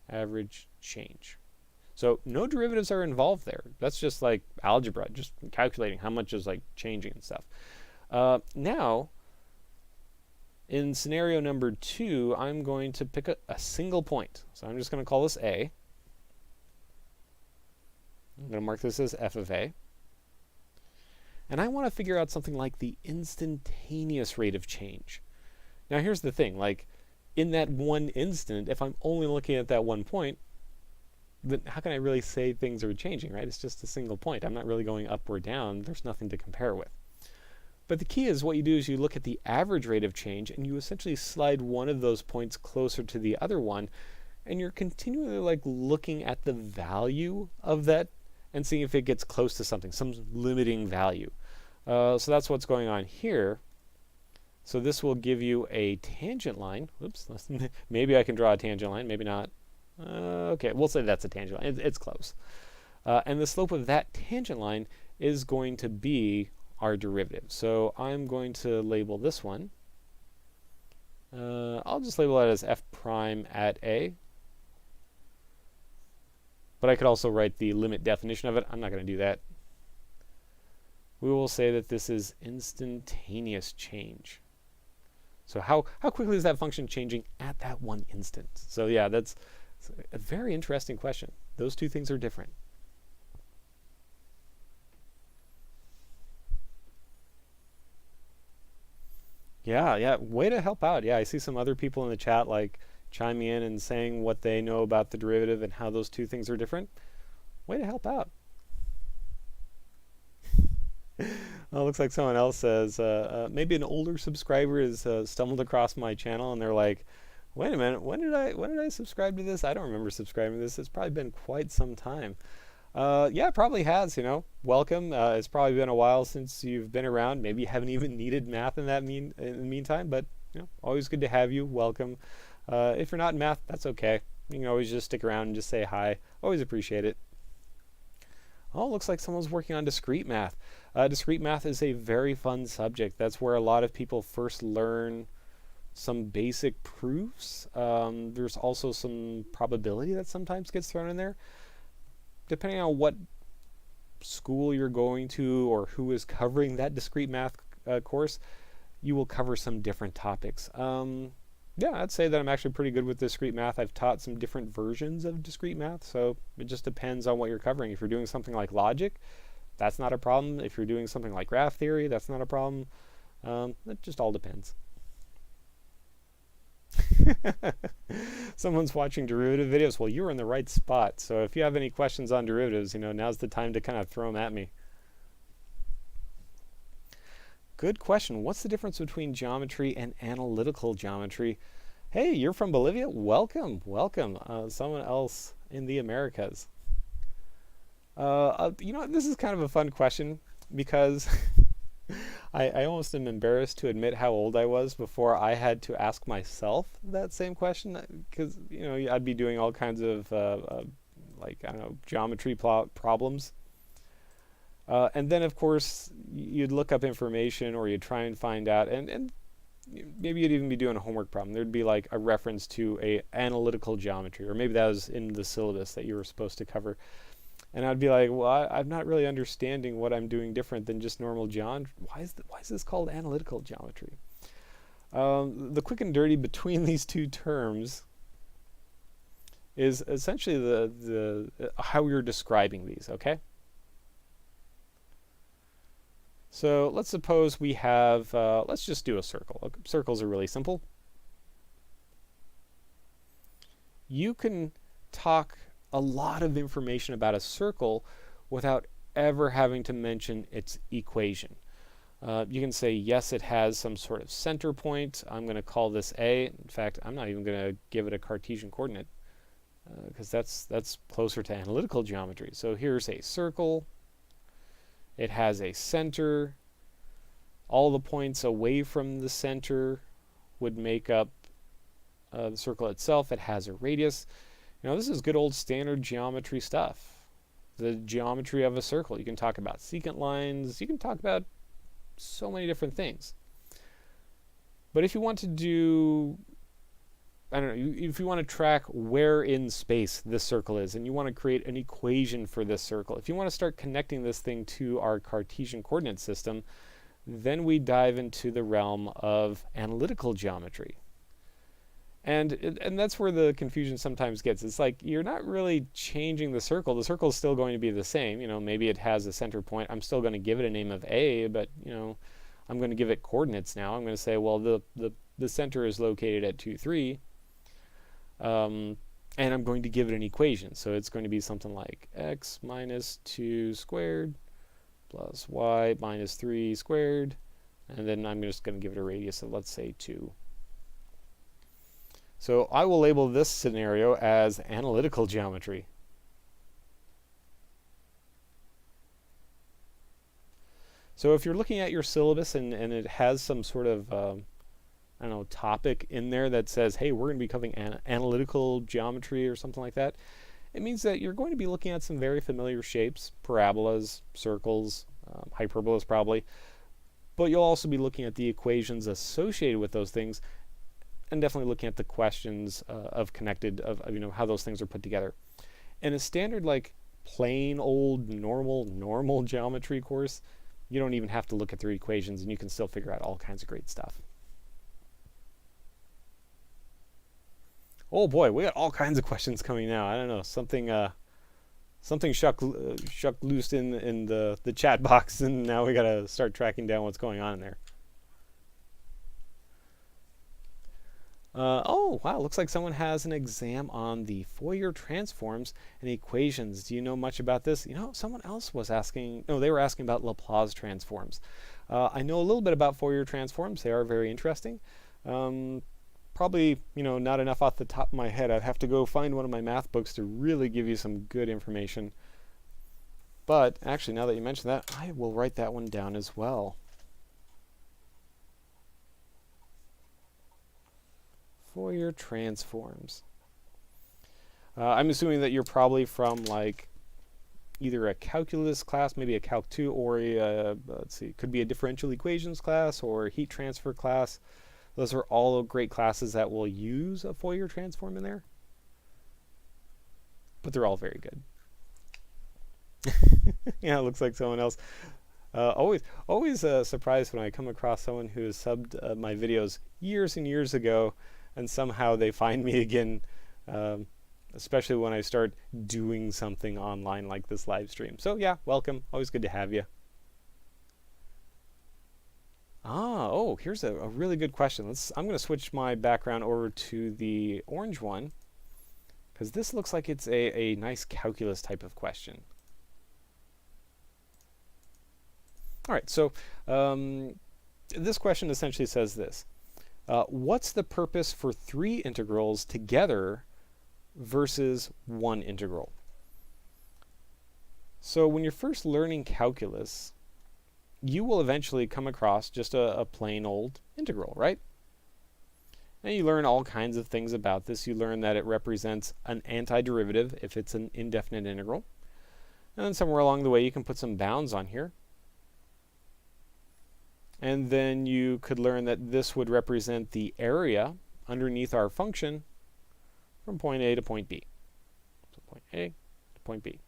Average change. So no derivatives are involved there. That's just like algebra, just calculating how much is like changing and stuff. Now, in scenario number 2, I'm going to pick a single point. So I'm just going to call this A. I'm going to mark this as f of A. And I want to figure out something like the instantaneous rate of change. Now here's the thing, like in that one instant, if I'm only looking at that one point, then how can I really say things are changing, right? It's just a single point. I'm not really going up or down. There's nothing to compare with. But the key is what you do is you look at the average rate of change and you essentially slide one of those points closer to the other one, and you're continually like looking at the value of that and seeing if it gets close to something, some limiting value. So that's what's going on here. So this will give you a tangent line. Oops, maybe I can draw a tangent line, maybe not. Okay, we'll say that's a tangent line. It's close. And the slope of that tangent line is going to be our derivative. So I'm going to label this one. I'll just label it as f prime at a. But I could also write the limit definition of it. I'm not going to do that. We will say that this is instantaneous change. So how quickly is that function changing at that one instant? So yeah, that's a very interesting question. Those two things are different. Yeah, way to help out. Yeah, I see some other people in the chat like chiming in and saying what they know about the derivative and how those two things are different. Way to help out. Well, it looks like someone else says, maybe an older subscriber has stumbled across my channel and they're like, wait a minute, when did I subscribe to this? I don't remember subscribing to this. It's probably been quite some time. Yeah, it probably has, you know. Welcome. It's probably been a while since you've been around. Maybe you haven't even needed math in the meantime, but you know, always good to have you. Welcome. If you're not in math, that's okay. You can always just stick around and just say hi. Always appreciate it. Oh, looks like someone's working on discrete math. Discrete math is a very fun subject. That's where a lot of people first learn some basic proofs. There's also some probability that sometimes gets thrown in there. Depending on what school you're going to or who is covering that discrete math course, you will cover some different topics. Yeah, I'd say that I'm actually pretty good with discrete math. I've taught some different versions of discrete math, so it just depends on what you're covering. If you're doing something like logic, that's not a problem. If you're doing something like graph theory, that's not a problem. It just all depends. Someone's watching derivative videos. Well, you're in the right spot. So if you have any questions on derivatives, you know, now's the time to kind of throw them at me. Good question. What's the difference between geometry and analytical geometry? Hey, you're from Bolivia? Welcome, welcome. Someone else in the Americas. You know, this is kind of a fun question because I almost am embarrassed to admit how old I was before I had to ask myself that same question, because, you know, I'd be doing all kinds of, like, I don't know, geometry problems. And then, of course, you'd look up information or you'd try and find out, and maybe you'd even be doing a homework problem. There'd be like a reference to a analytical geometry, or maybe that was in the syllabus that you were supposed to cover. And I'd be like, well, I'm not really understanding what I'm doing different than just normal geometry. Why is this called analytical geometry? The quick and dirty between these two terms is essentially the how you're describing these, okay? So let's suppose we have, let's just do a circle. Circles are really simple. You can talk a lot of information about a circle without ever having to mention its equation. You can say, yes, it has some sort of center point. I'm going to call this A. In fact, I'm not even going to give it a Cartesian coordinate because that's closer to analytical geometry. So here's a circle. It has a center. All the points away from the center would make up the circle itself. It has a radius. You know, this is good old standard geometry stuff. the geometry of a circle. You can talk about secant lines. You can talk about so many different things. But if you want to do, I don't know, if you want to track where in space this circle is, and you want to create an equation for this circle, if you want to start connecting this thing to our Cartesian coordinate system, then we dive into the realm of analytical geometry. And that's where the confusion sometimes gets. It's like you're not really changing the circle. The circle is still going to be the same. You know, maybe it has a center point. I'm still going to give it a name of A, but you know, I'm going to give it coordinates now. I'm going to say, well, the center is located at 2, 3, and I'm going to give it an equation. So it's going to be something like x minus 2 squared plus y minus 3 squared, and then I'm just going to give it a radius of, let's say, 2. So I will label this scenario as analytical geometry. So if you're looking at your syllabus and it has some sort of, I don't know, topic in there that says, hey, we're going to be covering analytical geometry or something like that, it means that you're going to be looking at some very familiar shapes, parabolas, circles, hyperbolas probably, but you'll also be looking at the equations associated with those things, and definitely looking at the questions of you know, how those things are put together. In a standard like plain old normal geometry course, you don't even have to look at their equations and you can still figure out all kinds of great stuff. Oh boy, we got all kinds of questions coming now. I don't know, something shuck loose in the chat box, and now we gotta start tracking down what's going on in there. Oh, wow, looks like someone has an exam on the Fourier transforms and equations. Do you know much about this? You know, someone else was asking, no, they were asking about Laplace transforms. I know a little bit about Fourier transforms. They are very interesting. Probably, you know, not enough off the top of my head. I'd have to go find one of my math books to really give you some good information. But actually, now that you mention that, I will write that one down as well. Fourier transforms. I'm assuming that you're probably from like either a calculus class, maybe a Calc 2, or a, let's see, could be a differential equations class or a heat transfer class. Those are all great classes that will use a Fourier transform in there. But they're all very good. Yeah, it looks like someone else. Always surprised when I come across someone who has subbed my videos years and years ago, and somehow they find me again, especially when I start doing something online like this live stream. So yeah, welcome. Always good to have you. Oh, here's a really good question. I'm going to switch my background over to the orange one, because this looks like it's a nice calculus type of question. All right, so this question essentially says this. What's the purpose for 3 integrals together versus 1 integral? So when you're first learning calculus, you will eventually come across just a plain old integral, right? And you learn all kinds of things about this. You learn that it represents an antiderivative if it's an indefinite integral. And then somewhere along the way you can put some bounds on here. And then you could learn that this would represent the area underneath our function from point A to point B. So point A to point B.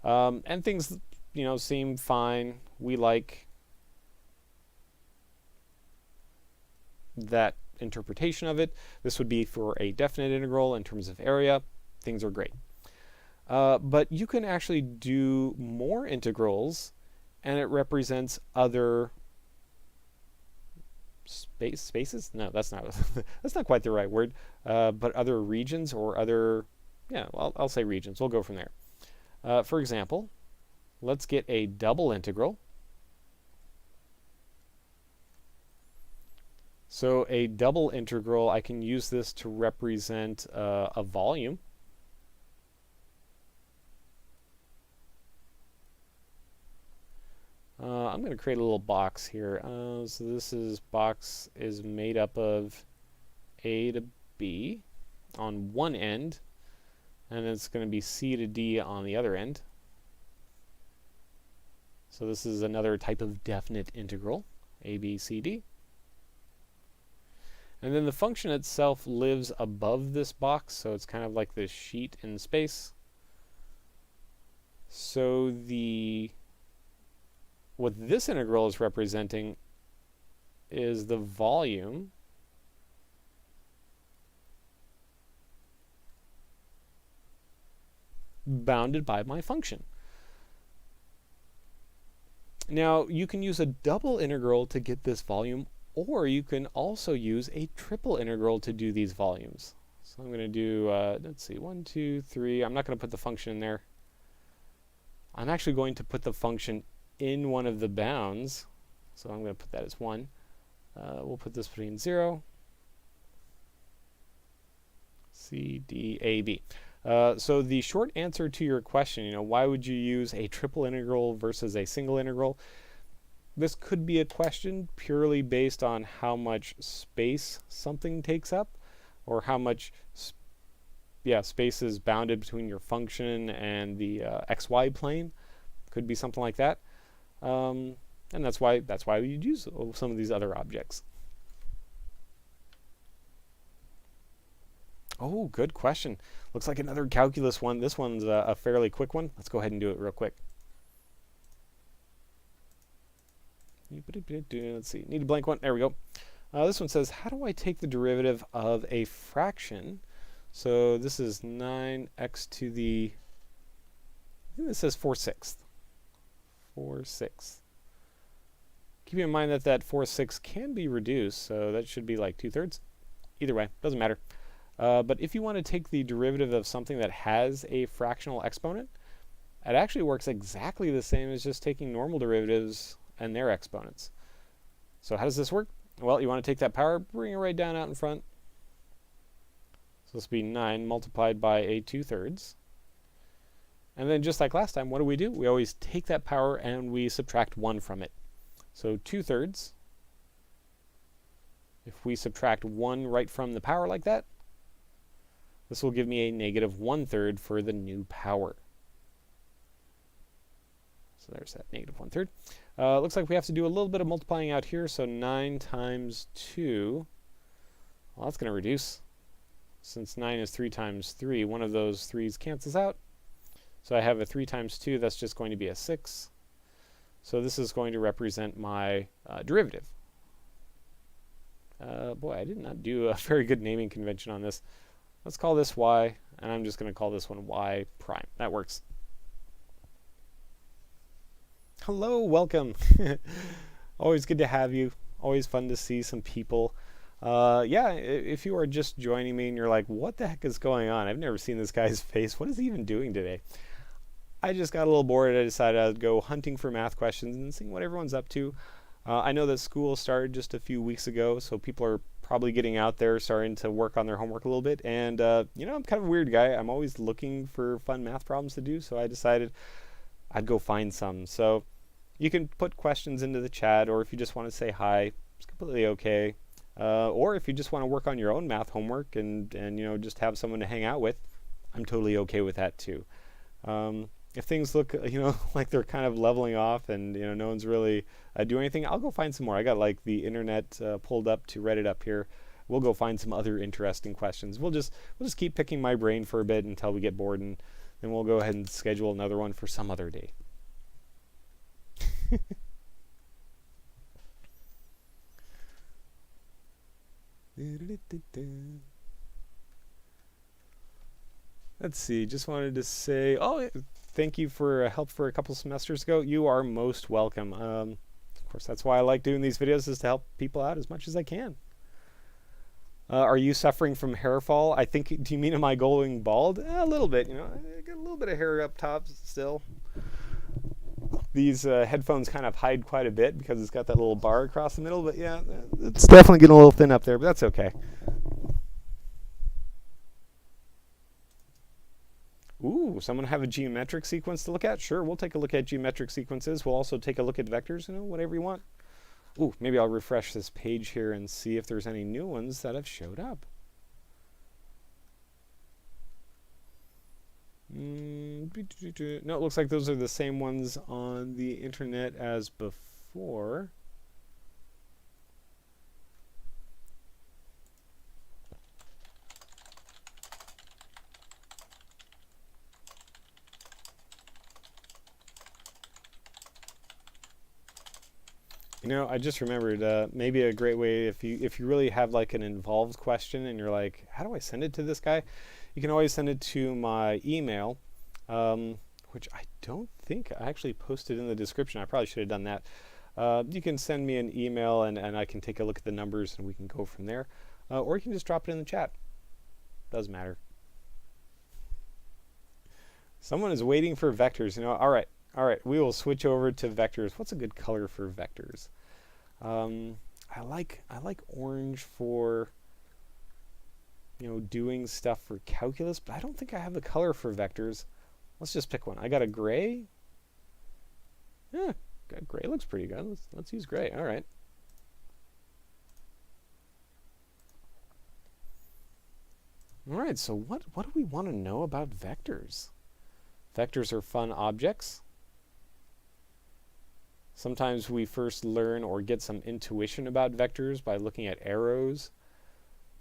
And things, you know, seem fine. We like that interpretation of it. This would be for a definite integral in terms of area. Things are great. But you can actually do more integrals, and it represents other spaces? No, that's not that's not quite the right word. But other regions or other, yeah, well, I'll say regions. We'll go from there. For example, let's get a double integral. So a double integral, I can use this to represent a volume. I'm going to create a little box here. So this box is made up of A to B on one end, and it's going to be C to D on the other end. So this is another type of definite integral, a, b, c, d. And then the function itself lives above this box, so it's kind of like this sheet in space. So what this integral is representing is the volume bounded by my function. Now, you can use a double integral to get this volume, or you can also use a triple integral to do these volumes. So I'm going to do, let's see, 1, 2, 3. I'm not going to put the function in there. I'm actually going to put the function in one of the bounds. So I'm going to put that as 1. We'll put this between 0, C, D, A, B. So the short answer to your question, why would you use a triple integral versus a single integral? This could be a question purely based on how much space something takes up, or how much space is bounded between your function and the xy plane. Could be something like that. And that's why you'd use some of these other objects. Oh, good question. Looks like another calculus one. This one's a fairly quick one. Let's go ahead and do it real quick. Let's see. Need a blank one. There we go. This one says, how do I take the derivative of a fraction? So this is 9x to the, I think this says 4/6. 4/6. Keep in mind that 4/6 can be reduced, so that should be like 2/3. Either way, doesn't matter. But if you want to take the derivative of something that has a fractional exponent, it actually works exactly the same as just taking normal derivatives and their exponents. So how does this work? Well, you want to take that power, bring it right down out in front. So this will be 9 multiplied by a 2/3. And then just like last time, what do? We always take that power and we subtract 1 from it. So 2/3. If we subtract 1 right from the power like that, this will give me a negative 1/3 for the new power. So there's that negative 1/3. Looks like we have to do a little bit of multiplying out here. So 9 times 2, well, that's going to reduce. Since 9 is 3 times 3, one of those 3's cancels out. So I have a 3 times 2, that's just going to be a 6. So this is going to represent my derivative. Boy, I did not do a very good naming convention on this. Let's call this y, and I'm just going to call this one y prime. That works. Hello, welcome. Always good to have you. Always fun to see some people. Yeah, if you are just joining me and you're like, what the heck is going on? I've never seen this guy's face. What is he even doing today? I just got a little bored. I decided I'd go hunting for math questions and seeing what everyone's up to. I know that school started just a few weeks ago, so people are probably getting out there, starting to work on their homework a little bit. And, I'm kind of a weird guy. I'm always looking for fun math problems to do, so I decided I'd go find some. So you can put questions into the chat, or if you just want to say hi, it's completely okay. Or if you just want to work on your own math homework and just have someone to hang out with, I'm totally okay with that too. If things look, like they're kind of leveling off and, no one's really doing anything, I'll go find some more. I got like the internet pulled up to Reddit up here. We'll go find some other interesting questions. We'll just keep picking my brain for a bit until we get bored, and then we'll go ahead and schedule another one for some other day. Let's see, just wanted to say, thank you for help for a couple semesters ago. You are most welcome. Of course, that's why I like doing these videos, is to help people out as much as I can. Are you suffering from hair fall? I think, do you mean am I going bald? A little bit, I got a little bit of hair up top still. These headphones kind of hide quite a bit because it's got that little bar across the middle, but yeah, it's definitely getting a little thin up there, but that's okay. Ooh, someone have a geometric sequence to look at? Sure, we'll take a look at geometric sequences. We'll also take a look at vectors, whatever you want. Ooh, maybe I'll refresh this page here and see if there's any new ones that have showed up. No, it looks like those are the same ones on the internet as before. You know, I just remembered maybe a great way if you really have like an involved question and you're like, how do I send it to this guy? You can always send it to my email, which I don't think I actually posted in the description. I probably should have done that. You can send me an email and I can take a look at the numbers and we can go from there. Or you can just drop it in the chat. Doesn't matter. Someone is waiting for vectors. You know, all right. We will switch over to vectors. What's a good color for vectors? I like orange for, you know, doing stuff for calculus, but I don't think I have the color for vectors. Let's just pick one. I got a gray. Yeah, gray looks pretty good. Let's use gray. All right. All right. So what do we want to know about vectors? Vectors are fun objects. Sometimes we first learn or get some intuition about vectors by looking at arrows.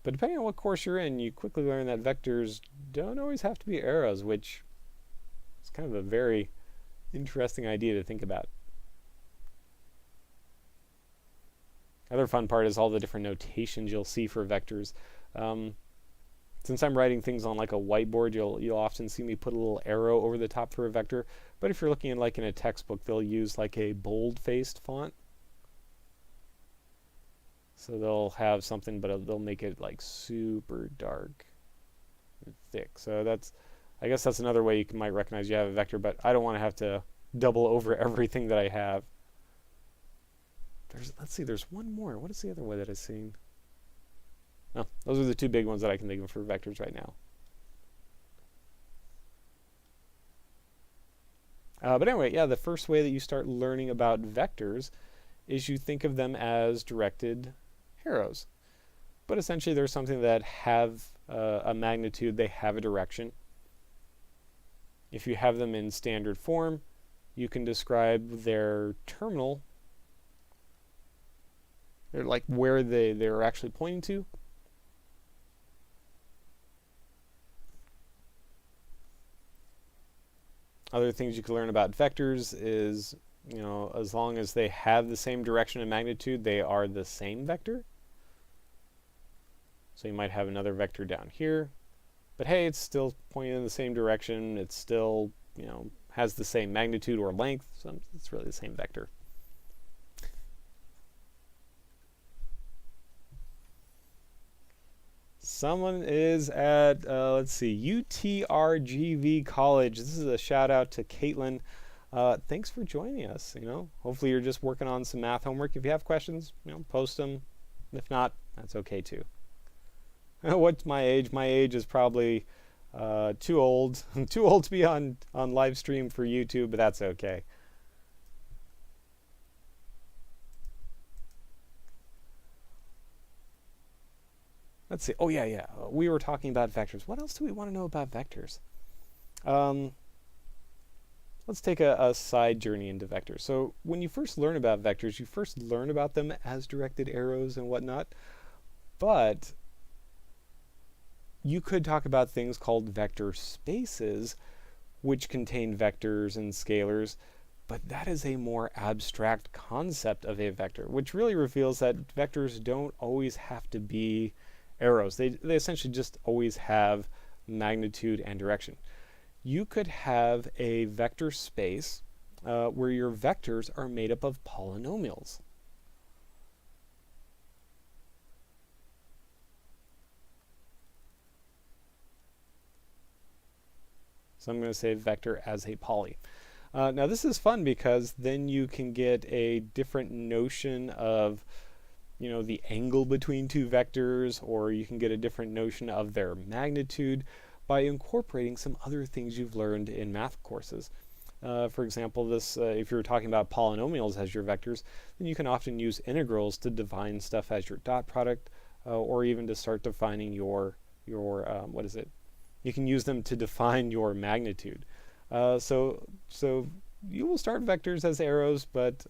But depending on what course you're in, you quickly learn that vectors don't always have to be arrows, which is kind of a very interesting idea to think about. Other fun part is all the different notations you'll see for vectors. Since I'm writing things on like a whiteboard, you'll often see me put a little arrow over the top for a vector. But if you're looking at like in a textbook, they'll use like a bold-faced font. So they'll have something, but they'll make it like super dark and thick. So I guess that's another way you might recognize you have a vector, but I don't want to have to double over everything that I have. Let's see, there's one more. What is the other way that I've seen? Oh, those are the two big ones that I can think of for vectors right now. But anyway, yeah, the first way that you start learning about vectors is you think of them as directed arrows. But essentially, they're something that have a magnitude, they have a direction. If you have them in standard form, you can describe their terminal. They're like where they're actually pointing to. Other things you can learn about vectors is, you know, as long as they have the same direction and magnitude, they are the same vector. So you might have another vector down here, but hey, it's still pointing in the same direction. It's still, you know, has the same magnitude or length. So it's really the same vector. Someone is at, let's see, UTRGV College. This is a shout out to Caitlin. Thanks for joining us. You know, hopefully you're just working on some math homework. If you have questions, you know, post them. If not, that's okay too. What's my age? My age is probably too old. I'm too old to be on live stream for YouTube, but that's okay. Let's see. Oh, yeah. We were talking about vectors. What else do we want to know about vectors? Let's take a side journey into vectors. So when you first learn about vectors, you first learn about them as directed arrows and whatnot. But you could talk about things called vector spaces, which contain vectors and scalars. But that is a more abstract concept of a vector, which really reveals that vectors don't always have to be arrows. They essentially just always have magnitude and direction. You could have a vector space where your vectors are made up of polynomials. So I'm going to say vector as a poly. Now this is fun because then you can get a different notion of, you know, the angle between two vectors, or you can get a different notion of their magnitude by incorporating some other things you've learned in math courses. For example, this if you're talking about polynomials as your vectors, then you can often use integrals to define stuff as your dot product, or even to start defining your what is it? You can use them to define your magnitude. So you will start vectors as arrows, but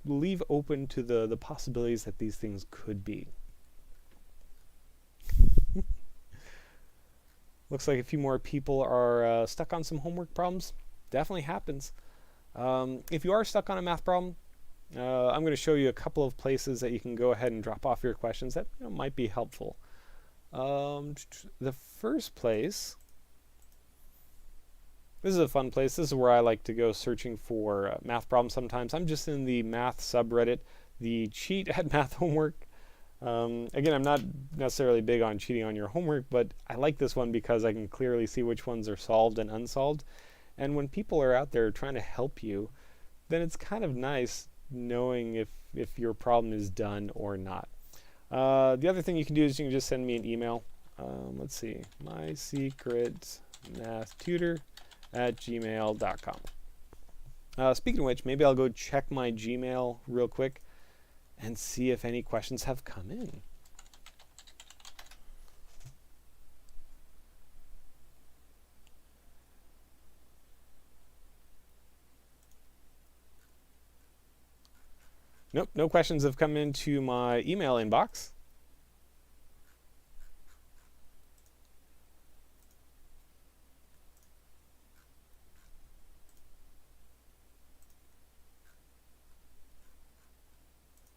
leave open to the possibilities that these things could be. Looks like a few more people are stuck on some homework problems. Definitely happens. If you are stuck on a math problem, I'm going to show you a couple of places that you can go ahead and drop off your questions that might be helpful. The first place, this is a fun place. This is where I like to go searching for math problems sometimes. I'm just in the math subreddit, the cheat at math homework. Again, I'm not necessarily big on cheating on your homework, but I like this one because I can clearly see which ones are solved and unsolved. And when people are out there trying to help you, then it's kind of nice knowing if your problem is done or not. The other thing you can do is you can just send me an email. Let's see, MySecretMathTutor@gmail.com. Speaking of which, maybe I'll go check my Gmail real quick and see if any questions have come in. Nope, no questions have come into my email inbox.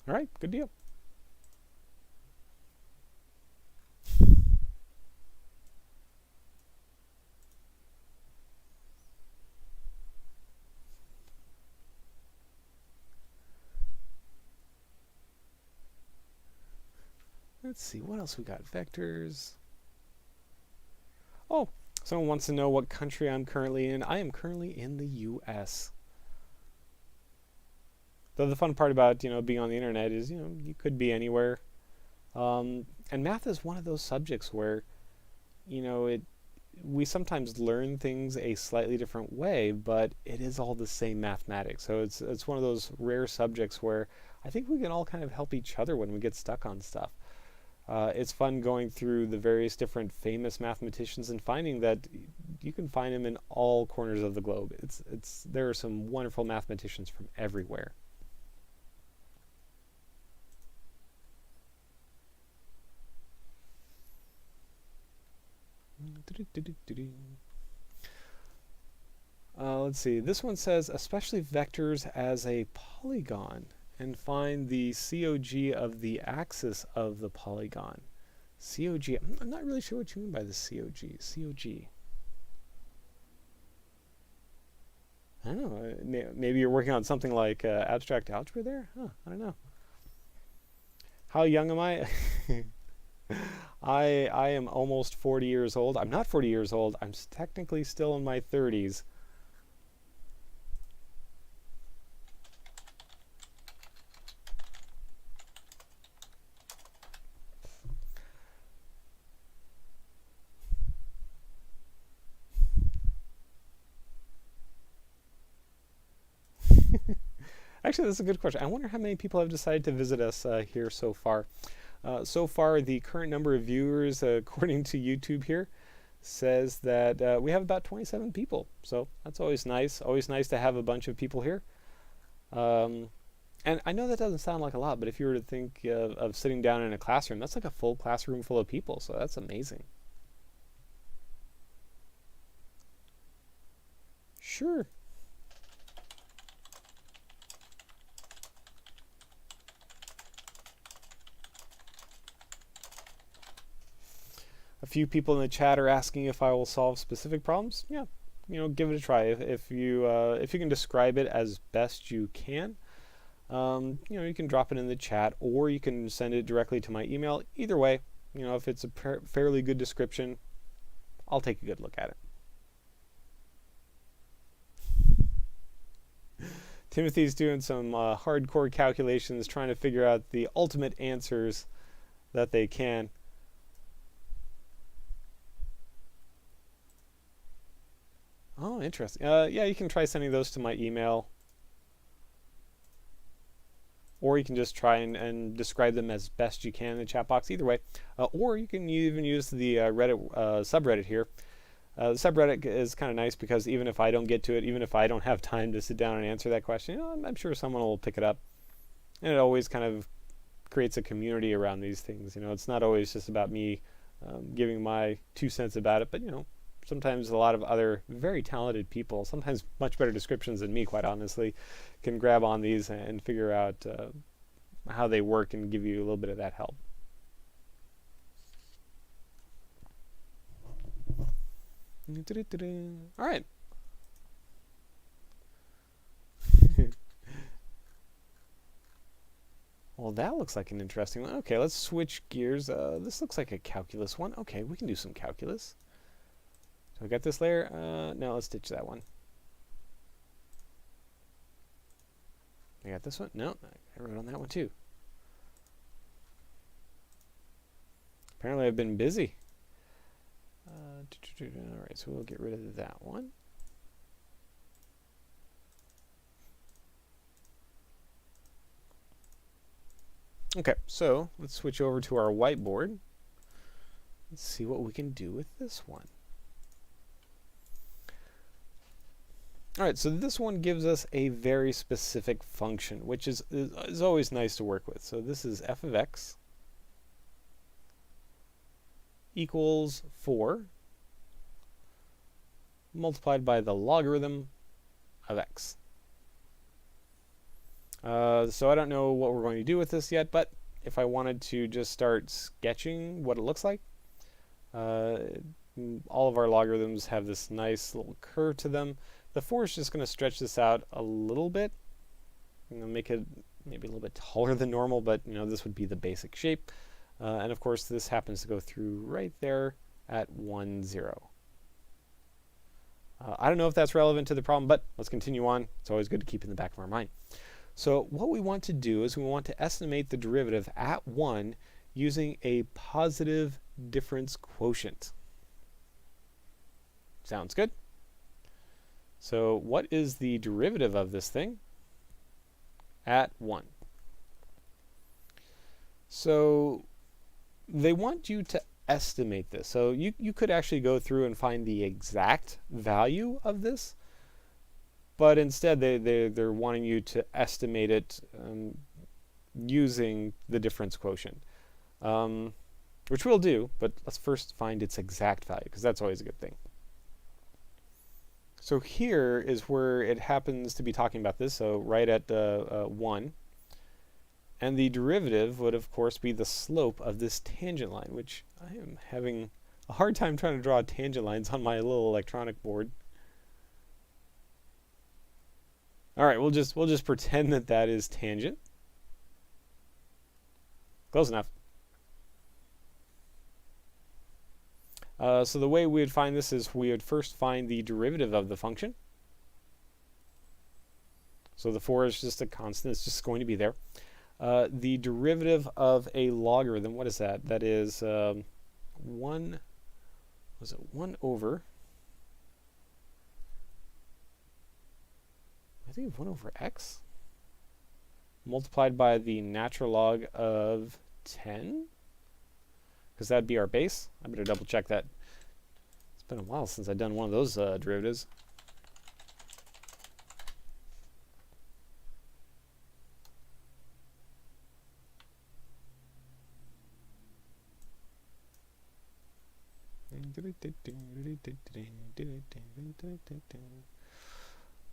All right, good deal. Let's see, what else we got? Vectors. Oh, someone wants to know what country I'm currently in. I am currently in the US. Though the fun part about, being on the internet is, you could be anywhere. And math is one of those subjects where, we sometimes learn things a slightly different way, but it is all the same mathematics. So it's one of those rare subjects where I think we can all kind of help each other when we get stuck on stuff. It's fun going through the various different famous mathematicians and finding that you can find them in all corners of the globe. There are some wonderful mathematicians from everywhere. Let's see. This one says, especially vectors as a polygon, and find the COG of the axis of the polygon. COG. I'm not really sure what you mean by the COG. COG. I don't know. Maybe you're working on something like abstract algebra there? Huh, I don't know. How young am I? I am almost 40 years old. I'm not 40 years old. I'm technically still in my 30s. Actually, that's a good question. I wonder how many people have decided to visit us here so far. So far, the current number of viewers, according to YouTube here, says that we have about 27 people. So that's always nice. Always nice to have a bunch of people here. And I know that doesn't sound like a lot, but if you were to think of sitting down in a classroom, that's like a full classroom full of people. So that's amazing. Sure. A few people in the chat are asking if I will solve specific problems. Yeah, give it a try. If you can describe it as best you can, you can drop it in the chat, or you can send it directly to my email. Either way, if it's a fairly good description, I'll take a good look at it. Timothy's doing some hardcore calculations, trying to figure out the ultimate answers that they can. Oh, interesting. Yeah, you can try sending those to my email. Or you can just try and describe them as best you can in the chat box. Either way. Or you can even use the Reddit subreddit here. The subreddit is kind of nice because even if I don't get to it, even if I don't have time to sit down and answer that question, I'm sure someone will pick it up. And it always kind of creates a community around these things. It's not always just about me giving my 2 cents about it, but sometimes a lot of other very talented people, sometimes much better descriptions than me, quite honestly, can grab on these and figure out how they work and give you a little bit of that help. All right. Well, that looks like an interesting one. Okay, let's switch gears. This looks like a calculus one. Okay, we can do some calculus. So I got this layer. No, let's ditch that one. I got this one. No, I wrote on that one too. Apparently I've been busy. All right, so we'll get rid of that one. Okay, so let's switch over to our whiteboard. Let's see what we can do with this one. All right, so this one gives us a very specific function, which is always nice to work with. So this is f of x equals 4 multiplied by the logarithm of x. So I don't know what we're going to do with this yet, but if I wanted to just start sketching what it looks like, all of our logarithms have this nice little curve to them. The 4 is just going to stretch this out a little bit, make it maybe a little bit taller than normal, but this would be the basic shape. And of course, this happens to go through right there at 1, 0. I don't know if that's relevant to the problem, but let's continue on. It's always good to keep in the back of our mind. So what we want to do is we want to estimate the derivative at 1 using a positive difference quotient. Sounds good? So what is the derivative of this thing at 1? So they want you to estimate this. So you could actually go through and find the exact value of this, but instead they're wanting you to estimate it using the difference quotient, which we'll do, but let's first find its exact value, because that's always a good thing. So here is where it happens to be talking about this, so right at 1. And the derivative would, of course, be the slope of this tangent line, which I am having a hard time trying to draw tangent lines on my little electronic board. All right, we'll just pretend that that is tangent. Close enough. So the way we would find this is we would first find the derivative of the function. So the 4 is just a constant. It's just going to be there. The derivative of a logarithm, what is that? That is 1 over, I think 1 over x multiplied by the natural log of 10, because that'd be our base. I better double check that. It's been a while since I've done one of those derivatives.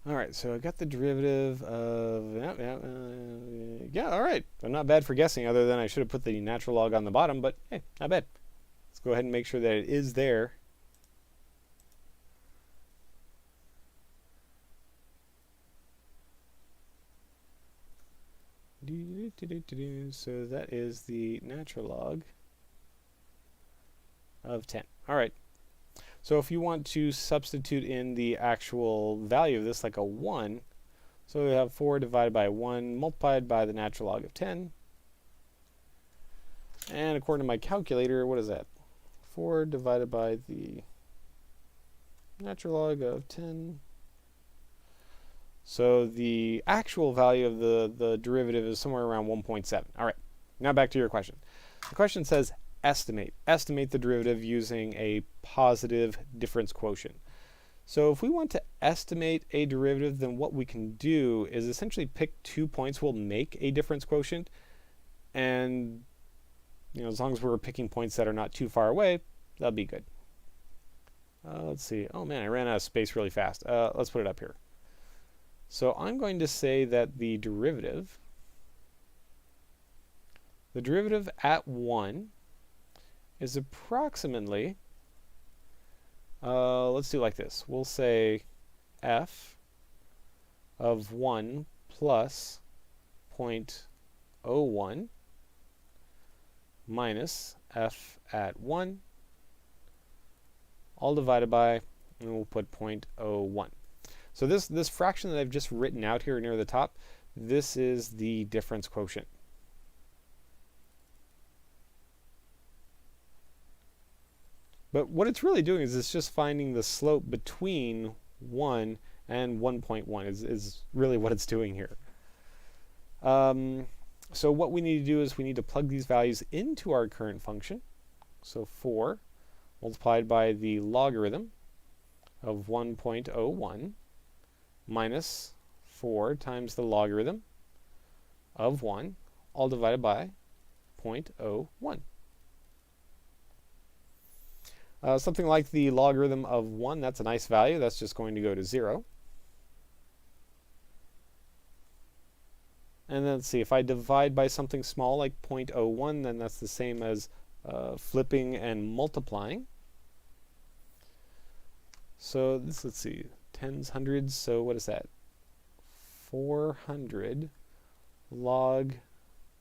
All right, so I got the derivative of, yeah, all right. I'm not bad for guessing, other than I should have put the natural log on the bottom, but hey, not bad. Let's go ahead and make sure that it is there. So that is the natural log of 10. All right. So if you want to substitute in the actual value of this, like a 1, so we have 4 divided by 1 multiplied by the natural log of 10. And according to my calculator, what is that? 4 divided by the natural log of 10. So the actual value of the derivative is somewhere around 1.7. All right, now back to your question. The question says estimate the derivative using a positive difference quotient. So if we want to estimate a derivative, then what we can do is essentially pick 2 points we'll make a difference quotient, and as long as we're picking points that are not too far away, that'll be good. Let's see. Oh man, I ran out of space really fast. Let's put it up here. So I'm going to say that the derivative at 1 is approximately, let's do like this. We'll say f of 1 plus 0.01 minus f at 1, all divided by, and we'll put 0.01. So this fraction that I've just written out here near the top, this is the difference quotient. But what it's really doing is it's just finding the slope between 1 and 1.1 is really what it's doing here. So what we need to do is we need to plug these values into our current function. So 4 multiplied by the logarithm of 1.01 minus 4 times the logarithm of 1, all divided by 0.01. Something like the logarithm of 1, that's a nice value. That's just going to go to 0. And then let's see, if I divide by something small like 0.01, then that's the same as flipping and multiplying. So this, let's see, tens, hundreds, so what is that? 400 log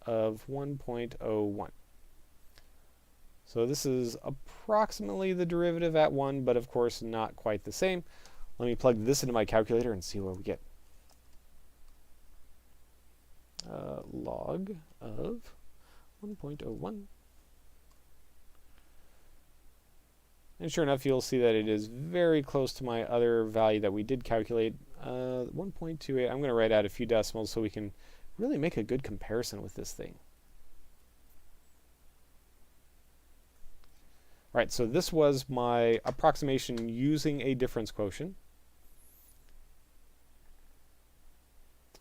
of 1.01. So this is approximately the derivative at 1, but of course not quite the same. Let me plug this into my calculator and see what we get. Log of 1.01. And sure enough, you'll see that it is very close to my other value that we did calculate, 1.28. I'm going to write out a few decimals so we can really make a good comparison with this thing. Right, so this was my approximation using a difference quotient.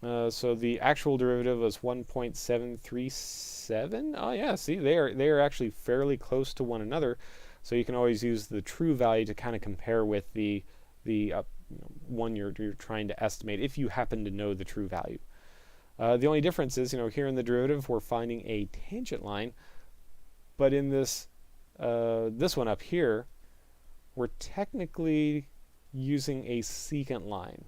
So the actual derivative was 1.737. Oh yeah, see, they are actually fairly close to one another. So you can always use the true value to kind of compare with the one you're trying to estimate if you happen to know the true value. The only difference is, here in the derivative we're finding a tangent line, but in this one up here, we're technically using a secant line.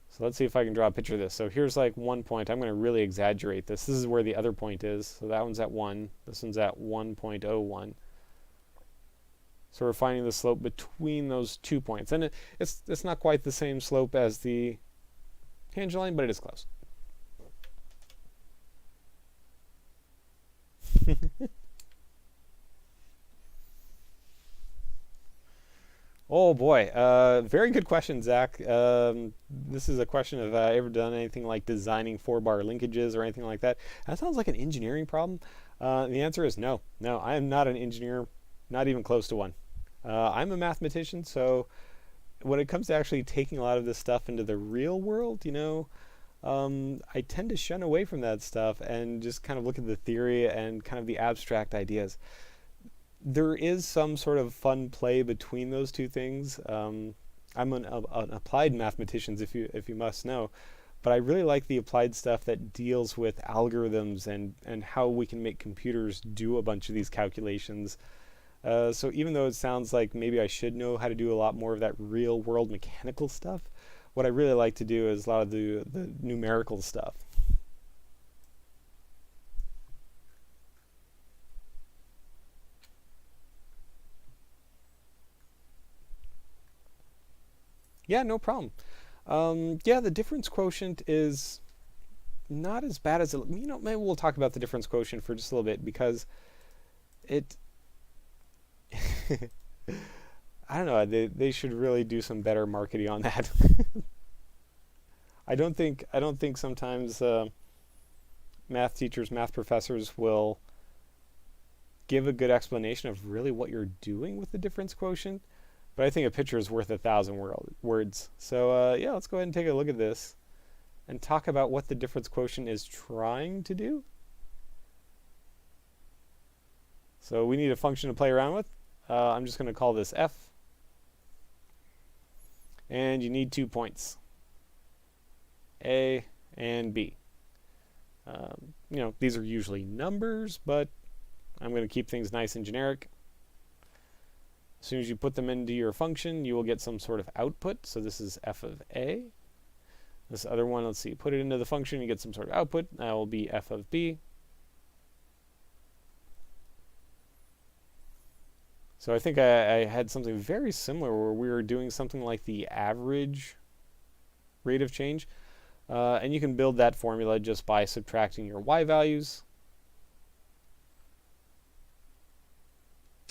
So let's see if I can draw a picture of this. So here's like 1 point. I'm going to really exaggerate this. This is where the other point is. So that one's at 1. This one's at 1.01. So we're finding the slope between those 2 points. And it's not quite the same slope as the tangent line, but it is close. Oh boy, very good question, Zach. This is a question of ever done anything like designing 4-bar linkages or anything like that. That sounds like an engineering problem. The answer is no. No, I am not an engineer, not even close to one. I'm a mathematician, so when it comes to actually taking a lot of this stuff into the real world, I tend to shun away from that stuff and just kind of look at the theory and kind of the abstract ideas. There is some sort of fun play between those two things. I'm an applied mathematician, if you must know, but I really like the applied stuff that deals with algorithms and how we can make computers do a bunch of these calculations. So even though it sounds like maybe I should know how to do a lot more of that real world mechanical stuff, what I really like to do is a lot of the numerical stuff. Yeah, no problem. Yeah, the difference quotient is not as bad as it. Maybe we'll talk about the difference quotient for just a little bit because it. I don't know. They should really do some better marketing on that. I don't think sometimes math teachers, math professors will give a good explanation of really what you're doing with the difference quotient, but I think a picture is worth 1,000 words. So yeah, let's go ahead and take a look at this and talk about what the difference quotient is trying to do. So we need a function to play around with. I'm just going to call this f. And you need 2 points, A and B. You know, these are usually numbers, but I'm going to keep things nice and generic. As soon as you put them into your function, you will get some sort of output. So this is f of A. This other one, let's see, put it into the function, you get some sort of output. That will be f of B. So I think I had something very similar where we were doing something like the average rate of change. And you can build that formula just by subtracting your y values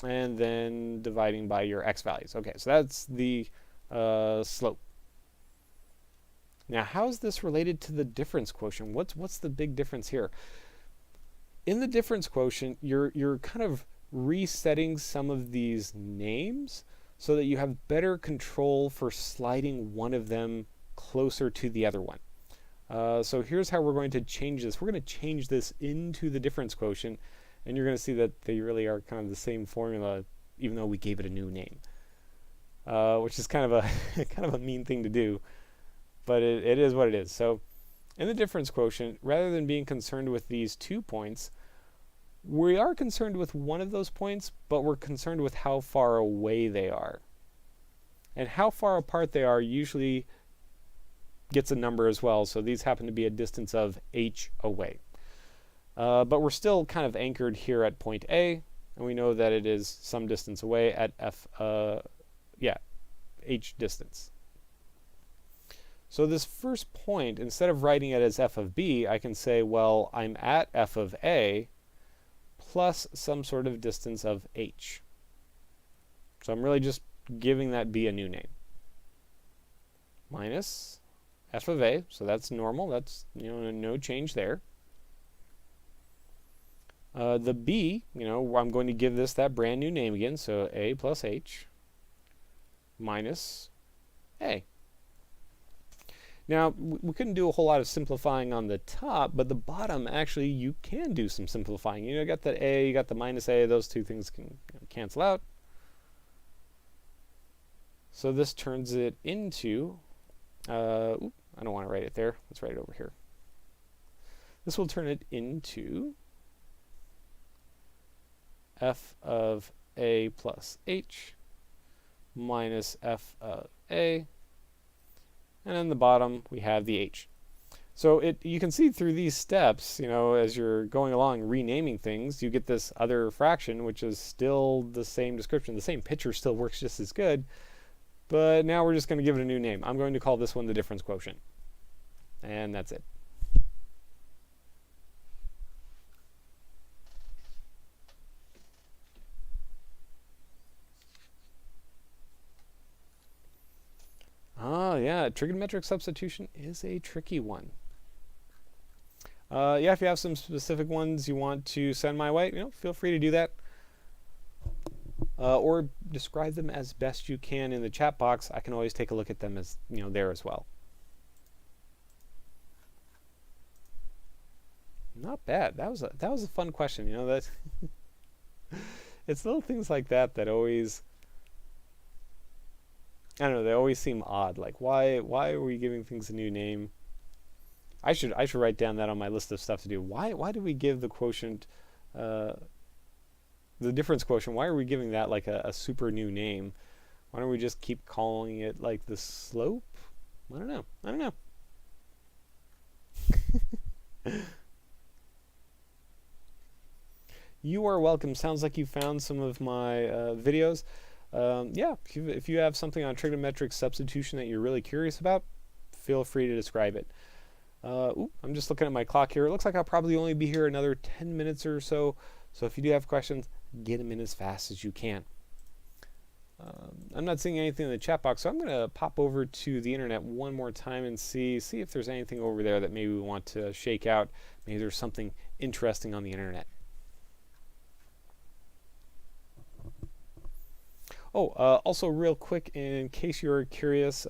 and then dividing by your x values. Okay, so that's the slope. Now, how is this related to the difference quotient? What's the big difference here? In the difference quotient, you're kind of resetting some of these names so that you have better control for sliding one of them closer to the other one. So here's how we're going to change this. We're going to change this into the difference quotient, and you're going to see that they really are kind of the same formula, even though we gave it a new name, which is kind of a kind of a mean thing to do, but it is what it is. So in the difference quotient, rather than being concerned with these 2 points, we are concerned with one of those points, but we're concerned with how far away they are. And how far apart they are usually gets a number as well, so these happen to be a distance of h away. But we're still kind of anchored here at point A, and we know that it is some distance away at h distance. So this first point, instead of writing it as f of b, I can say, well, I'm at f of a plus some sort of distance of h. So I'm really just giving that b a new name. Minus f of a, so that's normal, that's, you know, no change there. The b, you know, I'm going to give this that brand new name again, so a plus h minus a. Now, we couldn't do a whole lot of simplifying on the top, but the bottom, actually, you can do some simplifying. You know, you got the a, you got the minus a, those two things can cancel out. So this turns it into, I don't want to write it there. Let's write it over here. This will turn it into f of a plus h minus f of a. And then the bottom, we have the h. So you can see through these steps, you know, as you're going along renaming things, you get this other fraction, which is still the same description. The same picture still works just as good. But now we're just going to give it a new name. I'm going to call this one the difference quotient. And that's it. Oh, yeah, trigonometric substitution is a tricky one. Yeah, if you have some specific ones you want to send my way, you know, feel free to do that. Or describe them as best you can in the chat box. I can always take a look at them as, you know, there as well. Not bad. That was a fun question. You know, that it's little things like that that always, I don't know, they always seem odd. Like, why are we giving things a new name? I should write down that on my list of stuff to do. Why do we give the quotient, the difference quotient? Why are we giving that like a super new name? Why don't we just keep calling it like the slope? I don't know. You are welcome. Sounds like you found some of my videos. Yeah, if you have something on trigonometric substitution that you're really curious about, feel free to describe it. I'm just looking at my clock here. It looks like I'll probably only be here another 10 minutes or so. So if you do have questions, get them in as fast as you can. I'm not seeing anything in the chat box, so I'm going to pop over to the internet one more time and see if there's anything over there that maybe we want to shake out. Maybe there's something interesting on the internet. Also real quick, in case you're curious,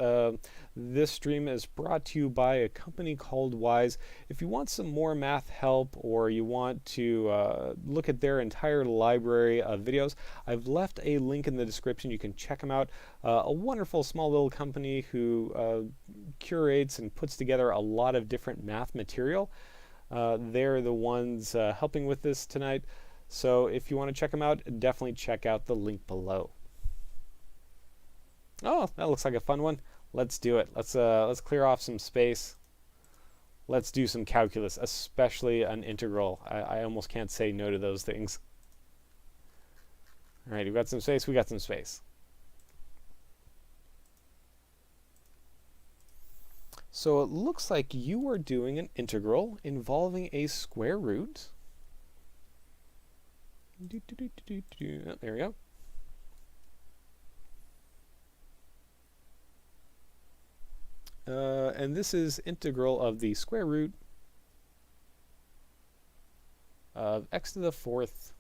this stream is brought to you by a company called Wize. If you want some more math help or you want to look at their entire library of videos, I've left a link in the description. You can check them out. A wonderful small little company who curates and puts together a lot of different math material. They're the ones helping with this tonight. So if you want to check them out, definitely check out the link below. Oh, that looks like a fun one. Let's do it. Let's clear off some space. Let's do some calculus, especially an integral. I almost can't say no to those things. All right, we've got some space. We got some space. So it looks like you are doing an integral involving a square root. Oh, there we go. And this is integral of the square root of x to the fourth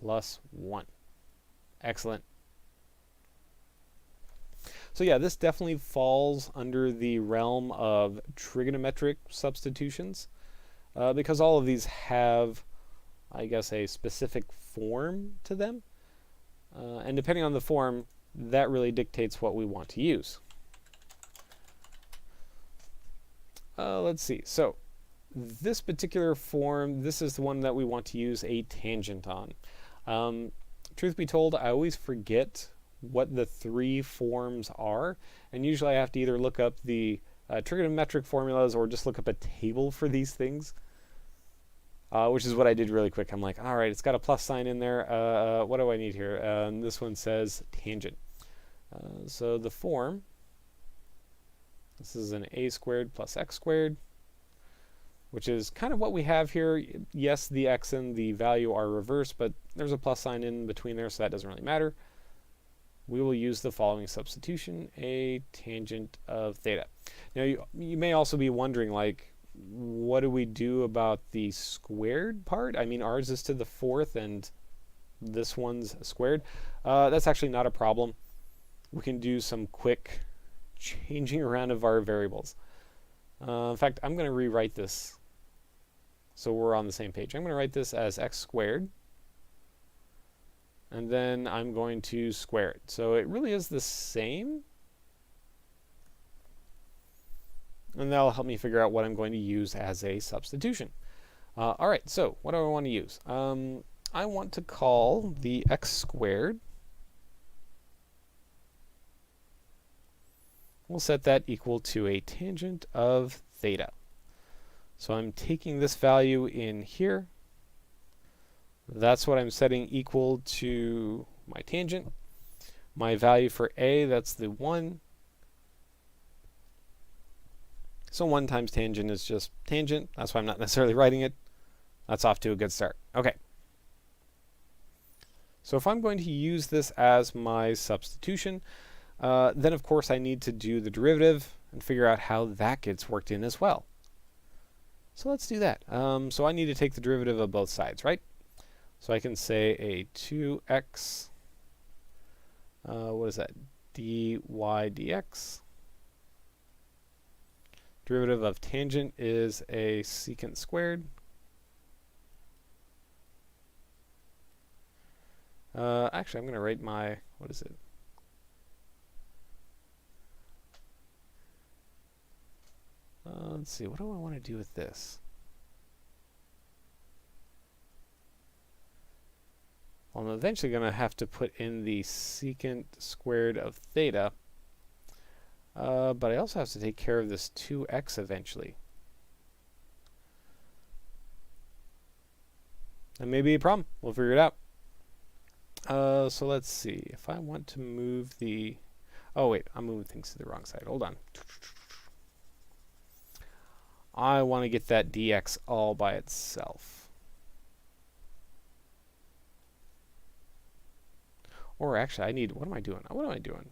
plus 1. Excellent. So yeah, this definitely falls under the realm of trigonometric substitutions because all of these have, I guess, a specific form to them. And depending on the form, that really dictates what we want to use. Let's see. So this particular form, this is the one that we want to use a tangent on. Truth be told, I always forget what the three forms are, and usually I have to either look up the trigonometric formulas or just look up a table for these things, which is what I did really quick. I'm like, all right, it's got a plus sign in there. What do I need here? This one says tangent. So the form, this is an a squared plus x squared, which is kind of what we have here. Yes, the x and the value are reversed, but there's a plus sign in between there, so that doesn't really matter. We will use the following substitution, a tangent of theta. Now, you may also be wondering, like, what do we do about the squared part? I mean, ours is to the fourth, and this one's squared. That's actually not a problem. We can do some quick changing around of our variables. In fact, I'm going to rewrite this so we're on the same page. I'm going to write this as x squared, and then I'm going to square it. So it really is the same, and that'll help me figure out what I'm going to use as a substitution. All right, so what do I want to use? I want to call the x squared, we'll set that equal to a tangent of theta. So I'm taking this value in here. That's what I'm setting equal to my tangent. My value for a, that's the 1. So 1 times tangent is just tangent. That's why I'm not necessarily writing it. That's off to a good start. Okay. So if I'm going to use this as my substitution, then of course I need to do the derivative and figure out how that gets worked in as well. So let's do that. So I need to take the derivative of both sides, right? So I can say a 2x, what is that, dy dx. Derivative of tangent is a secant squared. Actually, I'm going to write my, what is it? Let's see, what do I want to do with this? Well, I'm eventually going to have to put in the secant squared of theta, but I also have to take care of this 2x eventually. That may be a problem. We'll figure it out. So let's see. If I want to move the... Oh, wait. I'm moving things to the wrong side. Hold on. I want to get that dx all by itself. Or actually, I need... What am I doing? What am I doing?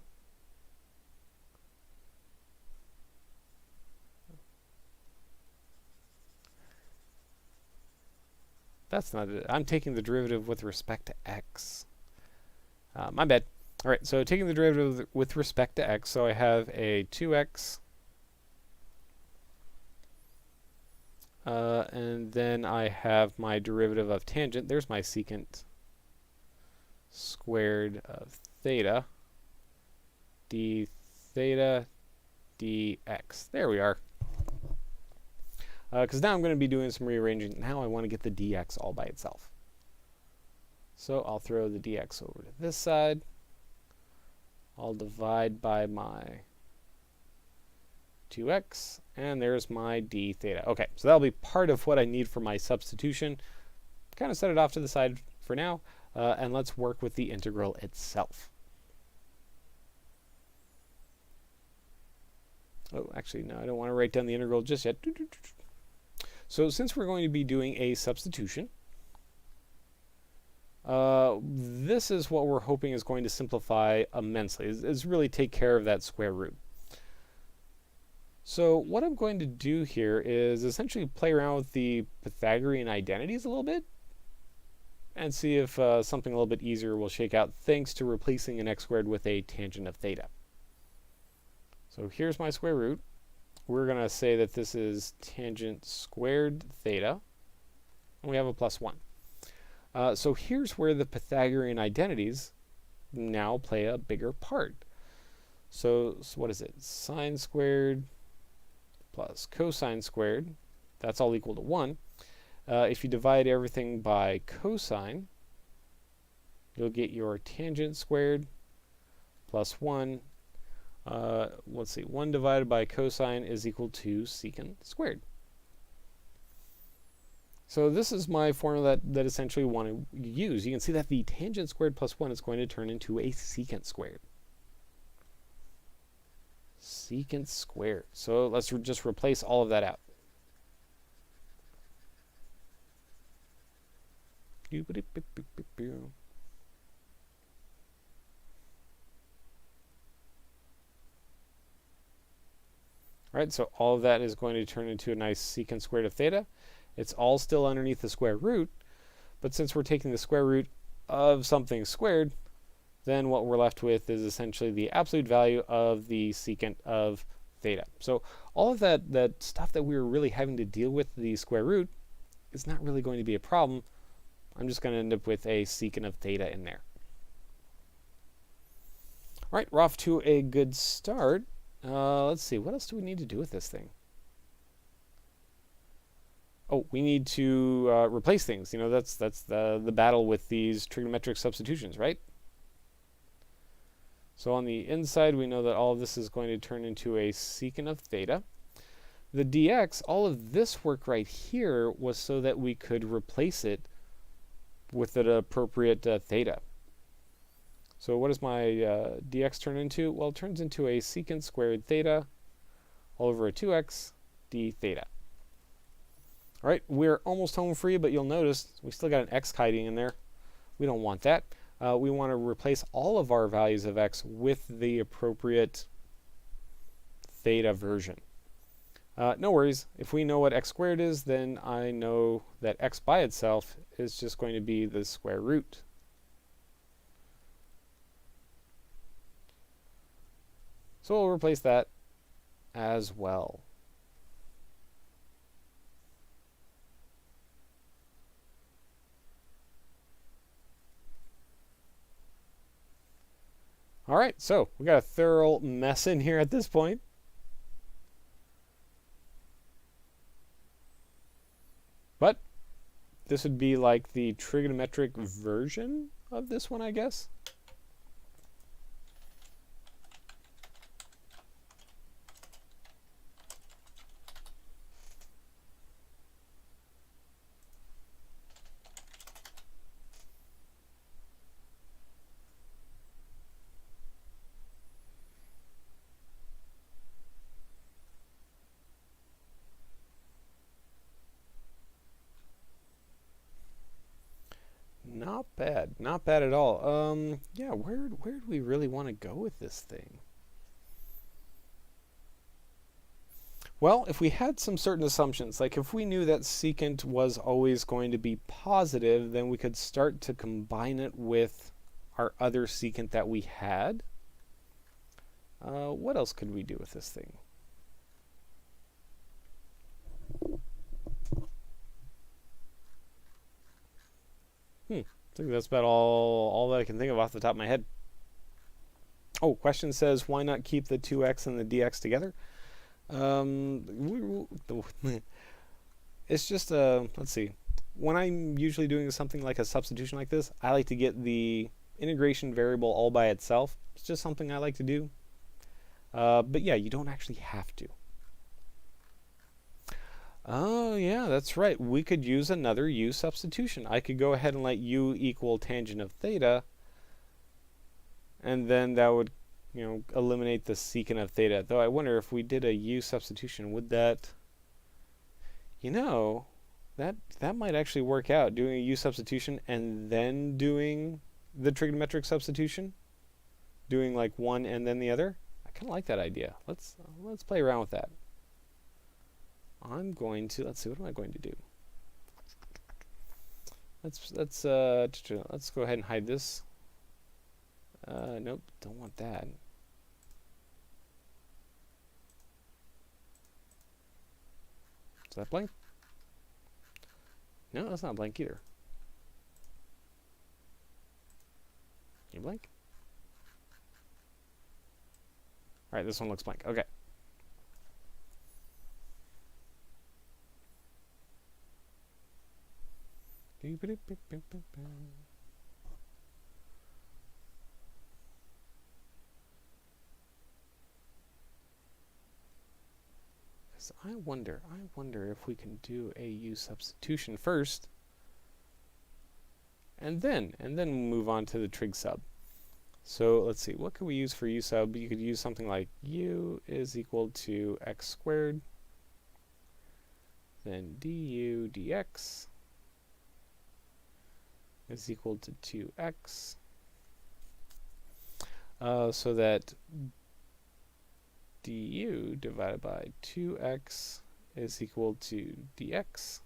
That's not it. I'm taking the derivative with respect to x. My bad. All right, so taking the derivative with respect to x, so I have a 2x, and then I have my derivative of tangent. There's my secant squared of theta, d theta dx. There we are. Because now I'm going to be doing some rearranging. Now I want to get the dx all by itself. So I'll throw the dx over to this side. I'll divide by my 2x, and there's my d theta. Okay, so that'll be part of what I need for my substitution. Kind of set it off to the side for now, and let's work with the integral itself. Oh, actually, no, I don't want to write down the integral just yet. So since we're going to be doing a substitution, this is what we're hoping is going to simplify immensely, is really take care of that square root. So what I'm going to do here is essentially play around with the Pythagorean identities a little bit and see if something a little bit easier will shake out thanks to replacing an x squared with a tangent of theta. So here's my square root. We're going to say that this is tangent squared theta, and we have a plus 1. So here's where the Pythagorean identities now play a bigger part. So what is it? Sine squared plus cosine squared, that's all equal to 1. If you divide everything by cosine, you'll get your tangent squared plus 1. Let's see, 1 divided by cosine is equal to secant squared. So this is my formula that essentially we want to use. You can see that the tangent squared plus 1 is going to turn into a secant squared. Secant squared. So let's just replace all of that out. Right, so all of that is going to turn into a nice secant squared of theta. It's all still underneath the square root, but since we're taking the square root of something squared, then what we're left with is essentially the absolute value of the secant of theta. So all of that stuff that we were really having to deal with, the square root, is not really going to be a problem. I'm just going to end up with a secant of theta in there. All right, we're off to a good start. Let's see, what else do we need to do with this thing? Oh, we need to replace things. You know, that's the battle with these trigonometric substitutions, right? So on the inside, we know that all of this is going to turn into a secant of theta. The dx, all of this work right here was so that we could replace it with an appropriate theta. So what does my dx turn into? Well, it turns into a secant squared theta all over a 2x d theta. All right, we're almost home free, but you'll notice we still got an x hiding in there. We don't want that. We want to replace all of our values of x with the appropriate theta version. No worries. If we know what x squared is, then I know that x by itself is just going to be the square root. So we'll replace that as well. All right, so we got a thorough mess in here at this point. But this would be like the trigonometric version of this one, I guess. Not bad. Not bad at all. Yeah, where do we really want to go with this thing? Well, if we had some certain assumptions, like if we knew that secant was always going to be positive, then we could start to combine it with our other secant that we had. What else could we do with this thing? I think that's about all that I can think of off the top of my head. Oh, question says, why not keep the 2x and the dx together? It's just, let's see. When I'm usually doing something like a substitution like this, I like to get the integration variable all by itself. It's just something I like to do. But yeah, you don't actually have to. Oh, yeah, that's right. We could use another u substitution. I could go ahead and let u equal tangent of theta, and then that would, eliminate the secant of theta. Though I wonder if we did a u substitution, would that, that might actually work out, doing a u substitution and then doing the trigonometric substitution, doing like one and then the other. I kind of like that idea. Let's play around with that. I'm going to, let's see, what am I going to do? Let's go ahead and hide this. Nope, don't want that. Is that blank? No, that's not blank either. You blank? All right, this one looks blank. Okay. I wonder if we can do a u substitution first, and then move on to the trig sub. So let's see, what could we use for u sub? You could use something like u is equal to x squared, then du dx is equal to 2x, so that du divided by 2x is equal to dx.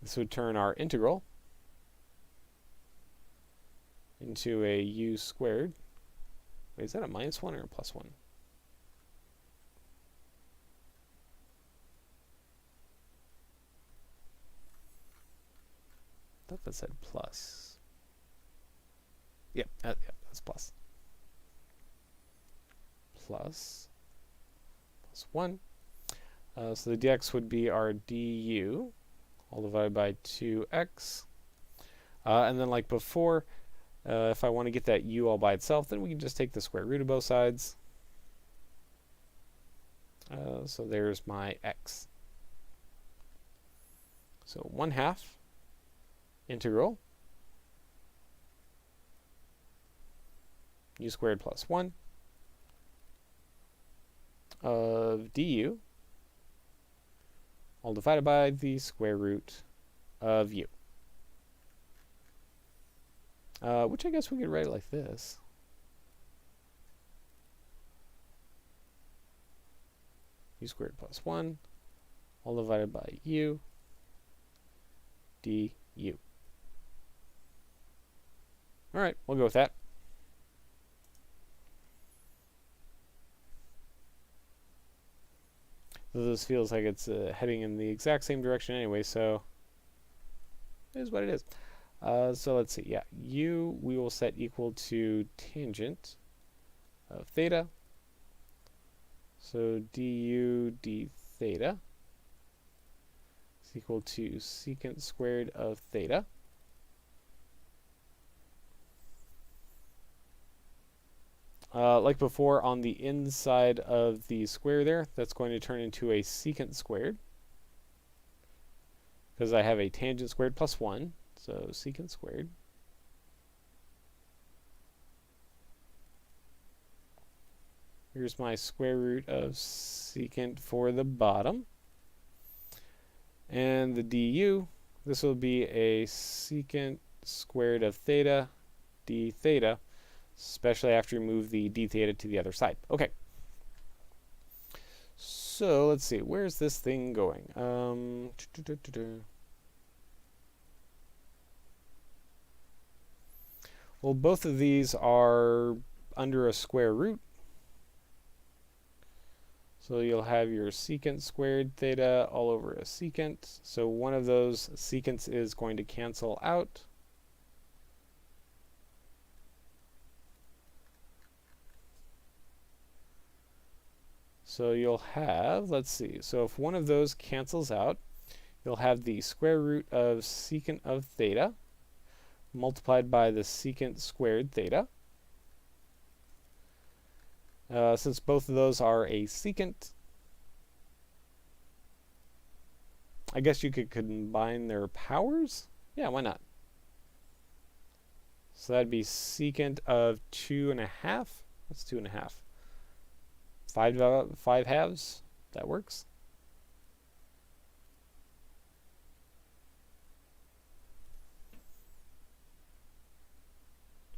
This would turn our integral into a u squared. Wait, is that a minus 1 or a plus 1? I thought that said plus. Yep, that's plus. Plus 1. So the dx would be our du, all divided by 2x. And then like before, if I want to get that u all by itself, then we can just take the square root of both sides. So there's my x. So 1/2 integral u squared plus 1 of du, all divided by the square root of u. Which I guess we could write it like this. U squared plus 1, all divided by u du. All right, we'll go with that. This feels like it's heading in the exact same direction anyway, so it is what it is. So let's see, yeah, u we will set equal to tangent of theta. So du d theta is equal to secant squared of theta. Like before, on the inside of the square there, that's going to turn into a secant squared, because I have a tangent squared plus 1, so secant squared. Here's my square root of secant for the bottom. And the du, this will be a secant squared of theta d theta, especially after you move the d theta to the other side. Okay. So let's see, where's this thing going? Well, both of these are under a square root. So you'll have your secant squared theta all over a secant. So one of those secants is going to cancel out. So you'll have, let's see, so if one of those cancels out, you'll have the square root of secant of theta multiplied by the secant squared theta. Since both of those are a secant, I guess you could combine their powers? Yeah, why not? So that'd be secant of 2.5. What's 2.5? 5 halves? That works.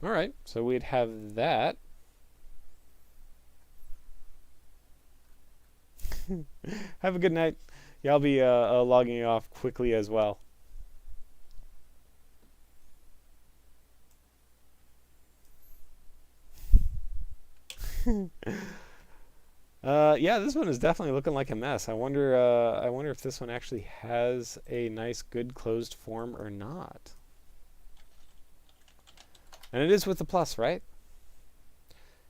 All right, so we'd have that. Have a good night. Yeah, I'll be logging you off quickly as well. Yeah, this one is definitely looking like a mess. I wonder if this one actually has a nice, good closed form or not. And it is with the plus, right?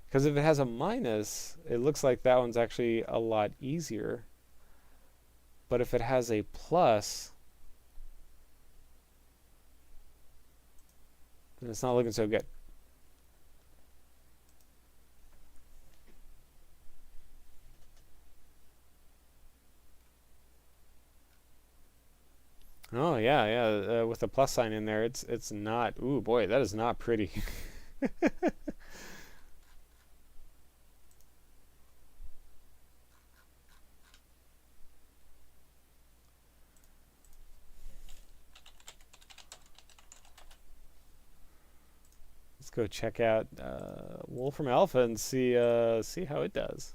Because if it has a minus, it looks like that one's actually a lot easier. But if it has a plus, then it's not looking so good. Oh yeah, with the plus sign in there, it's not. Ooh boy, that is not pretty. Let's go check out Wolfram Alpha and see how it does.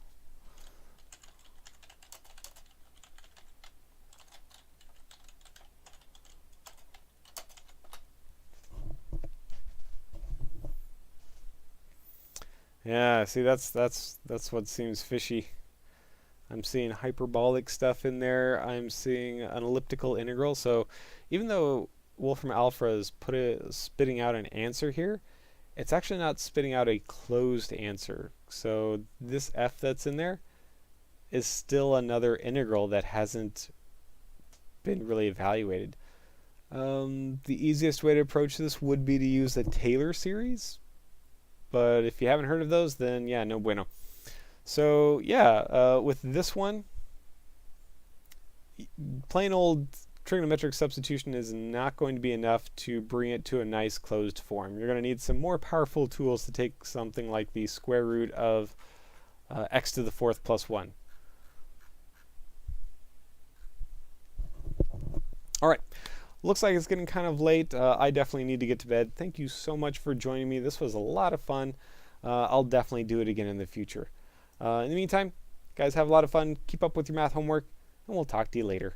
Yeah, see that's what seems fishy. I'm seeing hyperbolic stuff in there. I'm seeing an elliptical integral. So even though Wolfram Alpha is spitting out an answer here, it's actually not spitting out a closed answer. So this f that's in there is still another integral that hasn't been really evaluated. The easiest way to approach this would be to use the Taylor series. But if you haven't heard of those, then yeah, no bueno. So yeah, with this one, plain old trigonometric substitution is not going to be enough to bring it to a nice closed form. You're going to need some more powerful tools to take something like the square root of x to the 4th plus 1. All right. Looks like it's getting kind of late. I definitely need to get to bed. Thank you so much for joining me. This was a lot of fun. I'll definitely do it again in the future. In the meantime, guys, have a lot of fun. Keep up with your math homework, and we'll talk to you later.